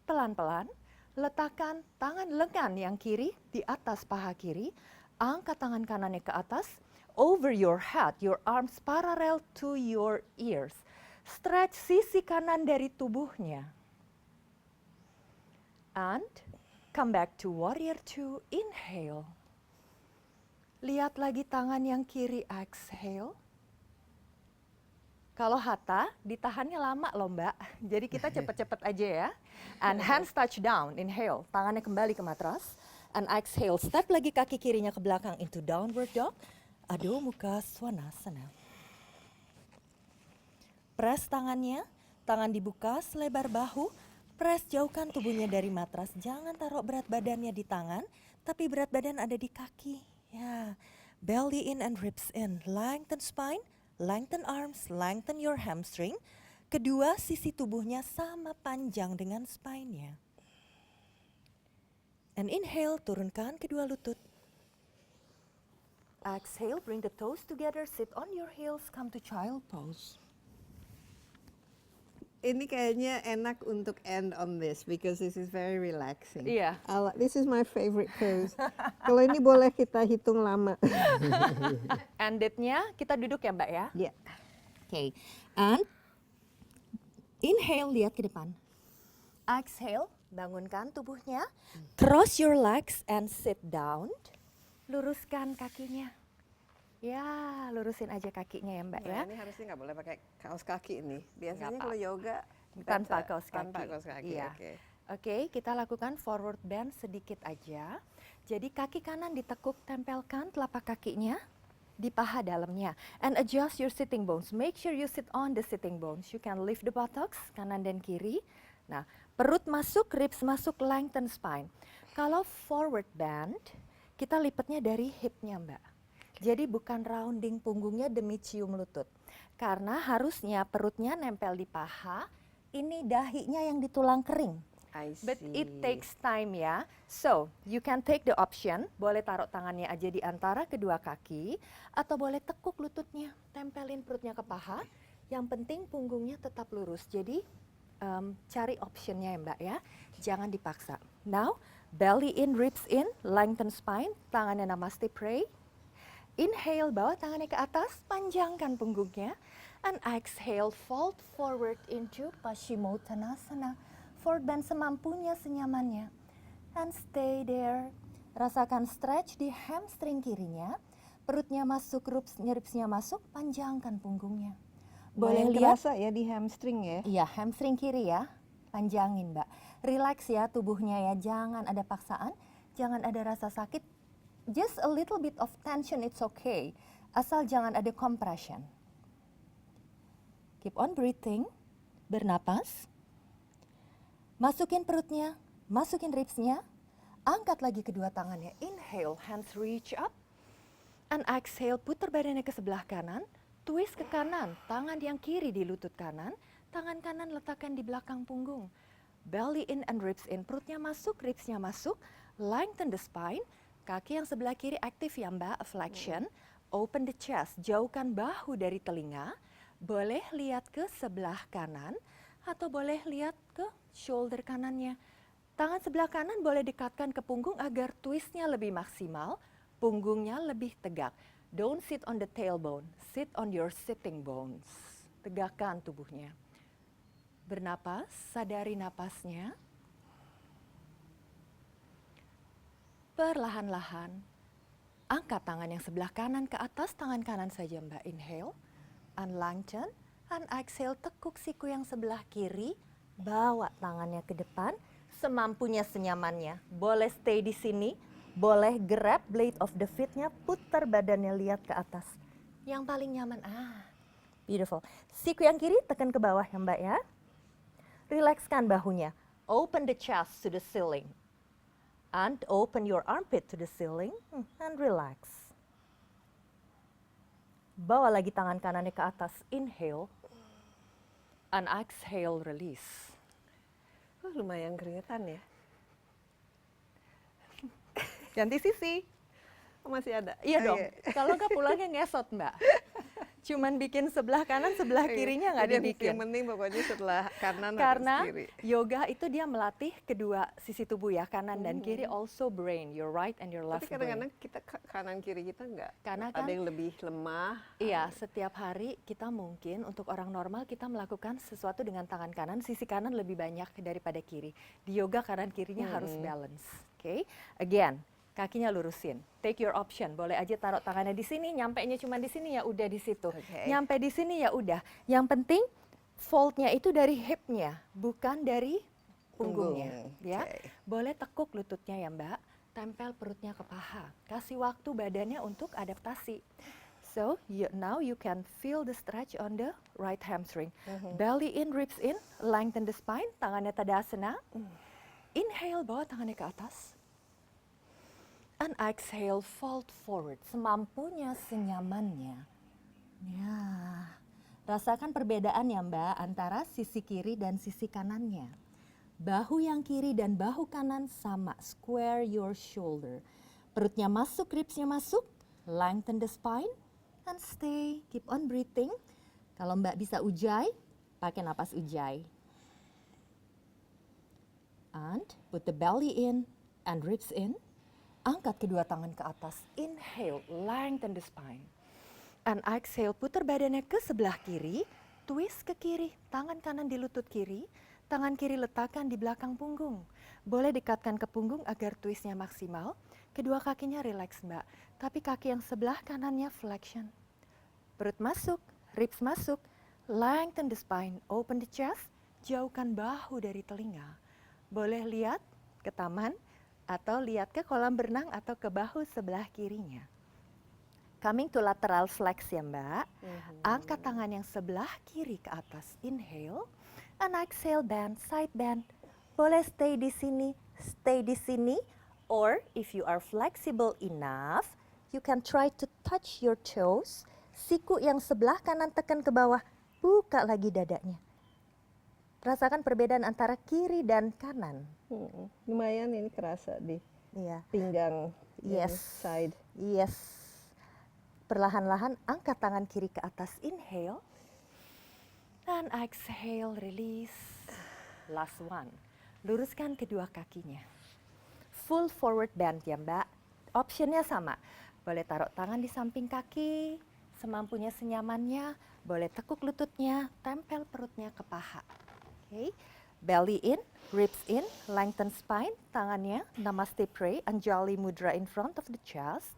Pelan-pelan, letakkan tangan lengan yang kiri di atas paha kiri. Angkat tangan kanannya ke atas. Over your head, your arms parallel to your ears. Stretch sisi kanan dari tubuhnya. And come back to warrior two, inhale. Lihat lagi tangan yang kiri, exhale. Kalau hatha, ditahannya lama loh Mbak. Jadi kita cepet-cepet aja ya. And hands touch down, inhale. Tangannya kembali ke matras. And exhale, step lagi kaki kirinya ke belakang into downward dog. Adho Mukha Svanasana. Press tangannya, tangan dibuka selebar bahu. Press jauhkan tubuhnya dari matras. Jangan taruh berat badannya di tangan, tapi berat badan ada di kaki. Ya, belly in and ribs in. Lengthen spine, lengthen arms, lengthen your hamstring. Kedua sisi tubuhnya sama panjang dengan spine-nya. And inhale, turunkan kedua lutut. Exhale, bring the toes together, sit on your heels, come to child pose. Ini kayaknya enak untuk end on this because this is very relaxing. Iya. This is my favorite pose. Kalau ini boleh kita hitung lama. Ended-nya kita duduk ya Mbak ya? Ya. Okay. And inhale, lihat ke depan. Exhale, bangunkan tubuhnya. Cross your legs and sit down. Luruskan kakinya. Ya, lurusin aja kakinya ya Mbak ya. Nah, ini harusnya nggak boleh pakai kaos kaki ini. Biasanya Nggak kalau yoga Tanpa kaos kaki. Tanpa kaos kaki. Iya. Oke. Oke, kita lakukan forward bend sedikit aja. Jadi kaki kanan ditekuk, tempelkan telapak kakinya di paha dalamnya. And adjust your sitting bones. Make sure you sit on the sitting bones. You can lift the buttocks, kanan dan kiri. Nah, perut masuk, ribs masuk, lengthen spine. Kalau forward bend, kita lipatnya dari hipnya Mbak. Jadi bukan rounding punggungnya demi cium lutut. Karena harusnya perutnya nempel di paha, ini dahinya yang di tulang kering. I But it see. takes time ya. So, you can take the option, boleh taruh tangannya aja di antara kedua kaki, atau boleh tekuk lututnya, tempelin perutnya ke paha. Yang penting punggungnya tetap lurus. Jadi, cari optionnya ya Mbak ya, jangan dipaksa. Now, belly in, ribs in, lengthen spine, tangannya namaste pray. Inhale, bawa tangannya ke atas, panjangkan punggungnya. And exhale, fold forward into Paschimottanasana. Forward bend semampunya, senyamannya. And stay there. Rasakan stretch di hamstring kirinya. Perutnya masuk, ribsnya masuk, panjangkan punggungnya. Boleh Lumayan lihat? kerasa ya di hamstring ya. Iya, hamstring kiri ya. Panjangin, Mbak. Relax ya tubuhnya ya, jangan ada paksaan, jangan ada rasa sakit. Just a little bit of tension, it's okay. Asal jangan ada compression. Keep on breathing. Bernapas. Masukin perutnya, masukin ribsnya. Angkat lagi kedua tangannya. Inhale, hands reach up. And exhale, putar badannya ke sebelah kanan. Twist ke kanan, tangan yang kiri di lutut kanan. Tangan kanan letakkan di belakang punggung. Belly in and ribs in. Perutnya masuk, ribsnya masuk. Lengthen the spine. Kaki yang sebelah kiri aktif ya Mbak, flexion. Open the chest, jauhkan bahu dari telinga. Boleh lihat ke sebelah kanan atau boleh lihat ke shoulder kanannya. Tangan sebelah kanan boleh dekatkan ke punggung agar twistnya lebih maksimal, punggungnya lebih tegak. Don't sit on the tailbone, sit on your sitting bones. Tegakkan tubuhnya. Bernapas, sadari napasnya. Perlahan-lahan, angkat tangan yang sebelah kanan ke atas, tangan kanan saja Mbak. Inhale, and lengthen, and exhale, tekuk siku yang sebelah kiri, bawa tangannya ke depan, semampunya senyamannya. Boleh stay di sini, boleh grab blade of the feet-nya, putar badannya lihat ke atas. Yang paling nyaman, beautiful. Siku yang kiri tekan ke bawah ya Mbak ya. Relaxkan bahunya, open the chest to the ceiling. And open your armpit to the ceiling and relax. Bawa lagi tangan kanannya ke atas, inhale. And exhale, release. Lumayan keringetan ya. Ganti sisi. Masih ada? Iya dong, Oke. kalau nggak pulangnya ngesot Mbak. Cuman bikin sebelah kanan, sebelah kirinya nggak Jadi dibikin. Yang penting pokoknya setelah kanan Karena harus kiri. yoga itu dia melatih kedua sisi tubuh ya, kanan dan kiri, also brain, your right and your left Tapi kadang-kadang brain. kita kanan kiri kita enggak. Karena Ada kan- yang lebih lemah. Iya, setiap hari kita mungkin untuk orang normal kita melakukan sesuatu dengan tangan kanan, sisi kanan lebih banyak daripada kiri. Di yoga kanan kirinya harus balance. Oke, again, kakinya lurusin. Take your option. Boleh aja taruh tangannya di sini, nyampenya cuma di sini ya udah di situ. Oke. Nyampe di sini ya udah. Yang penting foldnya itu dari hipnya, bukan dari punggungnya. Punggung, Ya, oke. boleh tekuk lututnya ya Mbak. Tempel perutnya ke paha. Kasih waktu badannya untuk adaptasi. So now you can feel the stretch on the right hamstring. Belly in, ribs in, lengthen the spine. Tangannya tadasana. Inhale, bawa tangannya ke atas. And exhale, fold forward. Semampunya, senyamannya. Ya, rasakan perbedaan ya Mbak antara sisi kiri dan sisi kanannya. Bahu yang kiri dan bahu kanan sama. Square your shoulder. Perutnya masuk, ribsnya masuk. Lengthen the spine. And stay. Keep on breathing. Kalau Mbak bisa ujjayi, pakai napas ujjayi. And put the belly in and ribs in. Angkat kedua tangan ke atas. Inhale, lengthen the spine. And exhale, putar badannya ke sebelah kiri. Twist ke kiri, tangan kanan di lutut kiri. Tangan kiri letakkan di belakang punggung. Boleh dekatkan ke punggung agar twistnya maksimal. Kedua kakinya relax Mbak. Tapi kaki yang sebelah kanannya flexion. Perut masuk, ribs masuk. Lengthen the spine, open the chest. Jauhkan bahu dari telinga. Boleh lihat ke taman atau lihat ke kolam berenang atau ke bahu sebelah kirinya. Coming to lateral flex ya Mbak. Angkat tangan yang sebelah kiri ke atas. Inhale. And exhale, bend, side bend. Boleh stay di sini, stay di sini. Or if you are flexible enough, you can try to touch your toes Siku yang sebelah kanan tekan ke bawah, buka lagi dadanya. Rasakan perbedaan antara kiri dan kanan. Lumayan ini kerasa di Iya. pinggang ini, Yes. side. Yes. Perlahan-lahan angkat tangan kiri ke atas, inhale. Dan exhale, release. Last one. Luruskan kedua kakinya. Full forward bend ya Mbak. Optionnya sama. Boleh taruh tangan di samping kaki, semampunya senyamannya. Boleh tekuk lututnya, tempel perutnya ke paha. Oke. Belly in, ribs in, lengthen spine, tangannya Namaste Pray, Anjali Mudra in front of the chest.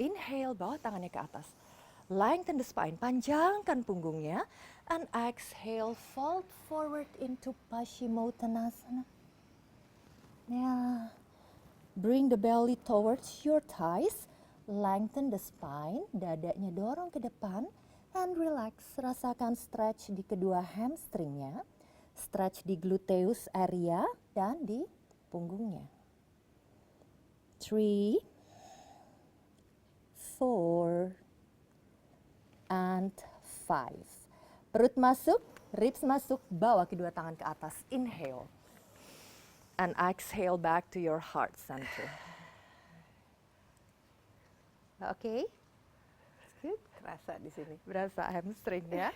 Inhale, bawa tangannya ke atas. Lengthen the spine, panjangkan punggungnya. And exhale, fold forward into Paschimottanasana. Yeah. Bring the belly towards your thighs. Lengthen the spine, dadanya dorong ke depan. And relax, rasakan stretch di kedua hamstringnya. Stretch di gluteus area dan di punggungnya. 3, 4, and 5. Perut masuk, ribs masuk, bawa kedua tangan ke atas. Inhale. And exhale back to your heart center. Oke, Good, kerasa di sini. berasa hamstring ya.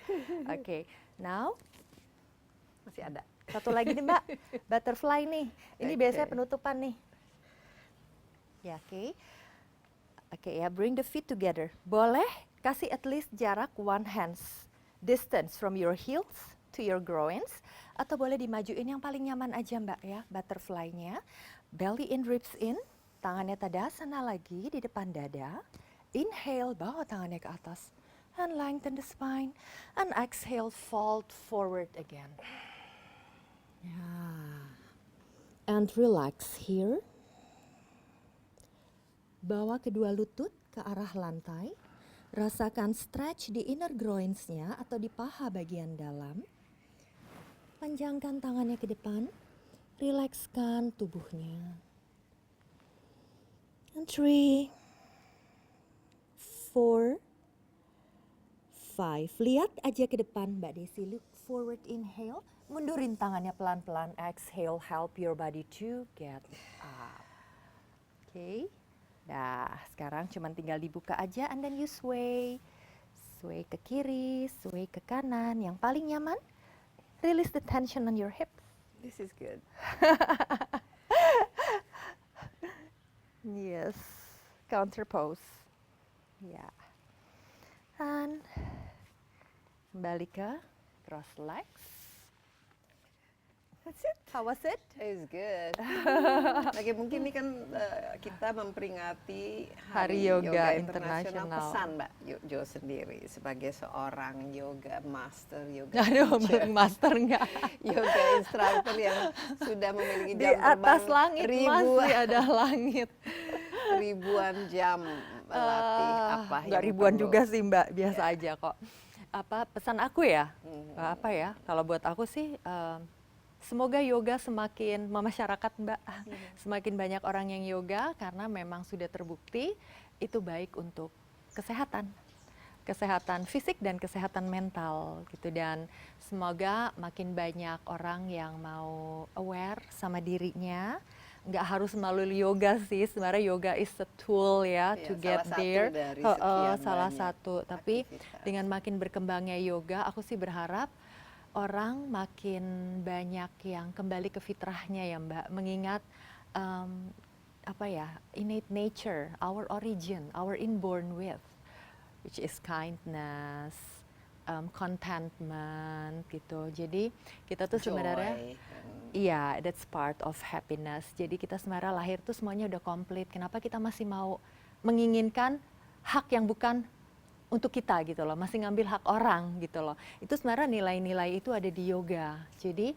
Oke, now Masih ada. satu lagi nih Mbak, butterfly nih. Ini Oke. biasanya penutupan nih. Ya, oke. Oke ya, bring the feet together. Boleh kasih at least jarak one hands distance from your heels to your groins. Atau boleh dimajuin yang paling nyaman aja Mbak ya, butterfly-nya. Belly in, ribs in. Tangannya tadasana lagi di depan dada. Inhale, bawa tangannya ke atas. And lengthen the spine. And exhale, fold forward again. Yeah. And relax here. Bawa kedua lutut ke arah lantai. Rasakan stretch di inner groins-nya atau di paha bagian dalam. Panjangkan tangannya ke depan. Rilekskan tubuhnya. And 3, 4, 5. Lihat aja ke depan Mbak Desi. Look forward, inhale. Mundurin tangannya pelan-pelan. Exhale, help your body to get up. Oke. Nah, sekarang cuma tinggal dibuka aja and then you sway. Sway ke kiri, sway ke kanan. Yang paling nyaman, release the tension on your hips. This is good. Yes, counter pose. Ya. And kembali ke cross legs. That's it. How was it? It's good. Oke, mungkin ini kan kita memperingati Hari Yoga Internasional. Pesan Mbak Jo sendiri sebagai seorang yoga master, yoga Aduh, teacher, master enggak. yoga instructor yang sudah memiliki Di jam atas terbang langit masih ada langit. ribuan jam melatih apa Enggak yang ribuan perlu. juga sih Mbak, biasa aja kok. Apa pesan aku ya? Apa ya? Kalau buat aku sih semoga yoga semakin memasyarakat Mbak. Semakin banyak orang yang yoga karena memang sudah terbukti itu baik untuk kesehatan. Kesehatan fisik dan kesehatan mental gitu, dan semoga makin banyak orang yang mau aware sama dirinya. Nggak harus melalui yoga sih, sebenarnya yoga is a tool ya to Iya, get salah satu there. dari sekian Salah banyak satu, tapi aktivitas. dengan makin berkembangnya yoga, aku sih berharap orang makin banyak yang kembali ke fitrahnya ya Mbak, mengingat apa ya, innate nature, our origin, our inborn with, which is kindness, contentment gitu. Jadi kita tuh sebenarnya iya, that's part of happiness. Jadi kita sebenarnya lahir tuh semuanya udah komplit. Kenapa kita masih mau menginginkan hak yang bukan untuk kita gitu loh, masih ngambil hak orang gitu loh. Itu sebenarnya nilai-nilai itu ada di yoga. Jadi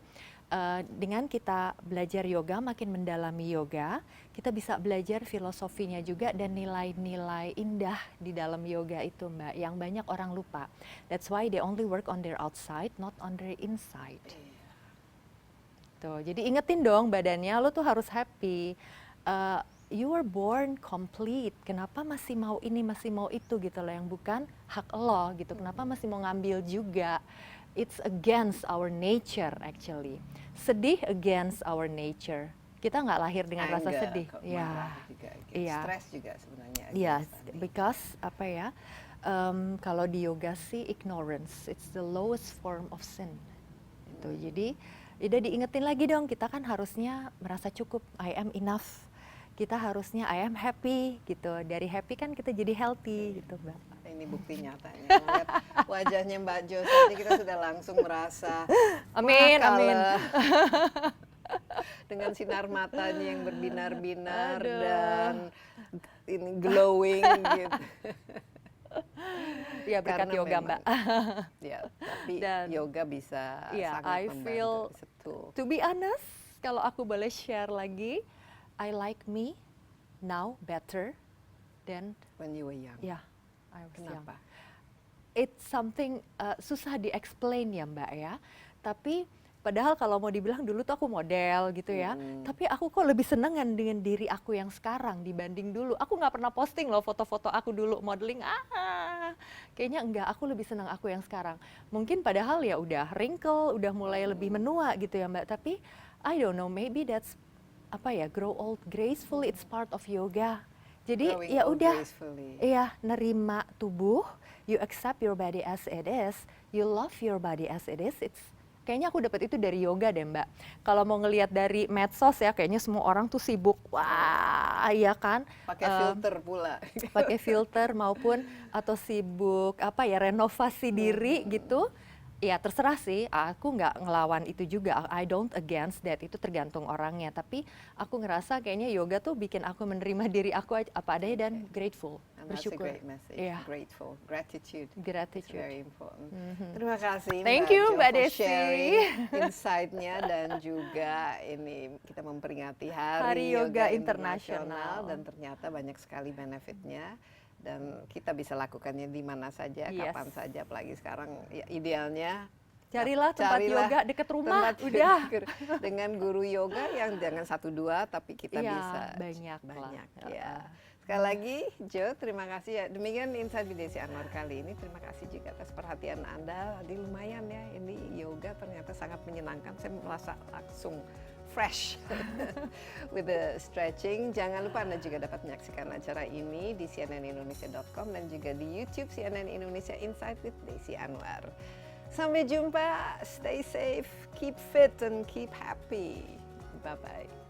dengan kita belajar yoga, makin mendalami yoga, kita bisa belajar filosofinya juga dan nilai-nilai indah di dalam yoga itu Mbak, yang banyak orang lupa. That's why they only work on their outside, not on their inside. Tuh, jadi ingetin dong badannya, lo tuh harus happy. you were born complete. Kenapa masih mau ini, masih mau itu gitu loh, yang bukan hak lo gitu. Kenapa masih mau ngambil juga? It's against our nature actually. Sedih against our nature. Kita nggak lahir dengan rasa Anger, sedih. marah juga, gitu. Iya. Stres juga sebenarnya. Yes, against tadi. because apa ya? Kalau di yoga sih ignorance, it's the lowest form of sin. Itu. Jadi udah diingetin lagi dong, kita kan harusnya merasa cukup, I am enough. Kita harusnya I am happy gitu. Dari happy kan kita jadi healthy gitu, Mbak. Ini bukti nyatanya. Melihat wajahnya Mbak Jo saja kita sudah langsung merasa Amin, wah, amin. kalem. Dengan sinar matanya yang berbinar-binar Aduh. dan ini glowing gitu. Ya berkat Karena yoga, memang- Mbak. Ya, tapi Dan- yoga bisa Iya, sangat I membantu. feel- It's a tool. To be honest, kalau aku boleh share lagi, I like me now better than When you were young. yeah, I was young. Kenapa? It's something susah di-explain ya Mbak ya. Tapi padahal kalau mau dibilang dulu tuh aku model gitu ya. Tapi aku kok lebih seneng dengan diri aku yang sekarang dibanding dulu. Aku nggak pernah posting loh foto-foto aku dulu modeling. Kayaknya enggak, aku lebih seneng aku yang sekarang. Mungkin padahal ya udah wrinkle, udah mulai lebih menua gitu ya Mbak. Tapi I don't know, maybe that's apa ya, grow old gracefully, it's part of yoga. Jadi Growing ya old udah, gracefully. iya, nerima tubuh, you accept your body as it is, you love your body as it is. It's kayaknya aku dapat itu dari yoga deh Mbak. Kalau mau ngelihat dari medsos ya, kayaknya semua orang tuh sibuk, wah, iya kan? Pakai filter pula. Pakai filter maupun atau sibuk apa ya, renovasi diri gitu. Ya terserah sih, aku nggak ngelawan itu juga, I don't against that, itu tergantung orangnya. Tapi aku ngerasa kayaknya yoga tuh bikin aku menerima diri aku apa adanya dan grateful, And that's a bersyukur. great message. Iya. Grateful, gratitude. It's Gratitude. very important. Terima kasih Thank Mbak you, Jo, Mbak for Desi. sharing insight-nya dan juga ini kita memperingati Hari Yoga Yoga Internasional. Internasional dan ternyata banyak sekali benefitnya dan kita bisa lakukannya di mana saja, Yes. kapan saja, apalagi sekarang ya, idealnya Carilah tempat yoga deket rumah, tempat udah. dengan guru yoga yang jangan 1-2 tapi kita Iya, bisa banyak lah. ya. Sekali lagi Jo, terima kasih ya. Demikian Insight with Desi Anwar kali ini. Terima kasih juga atas perhatian Anda. Tadi lumayan ya, ini yoga ternyata sangat menyenangkan. Saya merasa langsung fresh with the stretching. Jangan lupa Anda juga dapat menyaksikan acara ini di cnnindonesia.com dan juga di YouTube CNN Indonesia Insight with Desi Anwar. Sampai jumpa, stay safe, keep fit and keep happy. Bye-bye.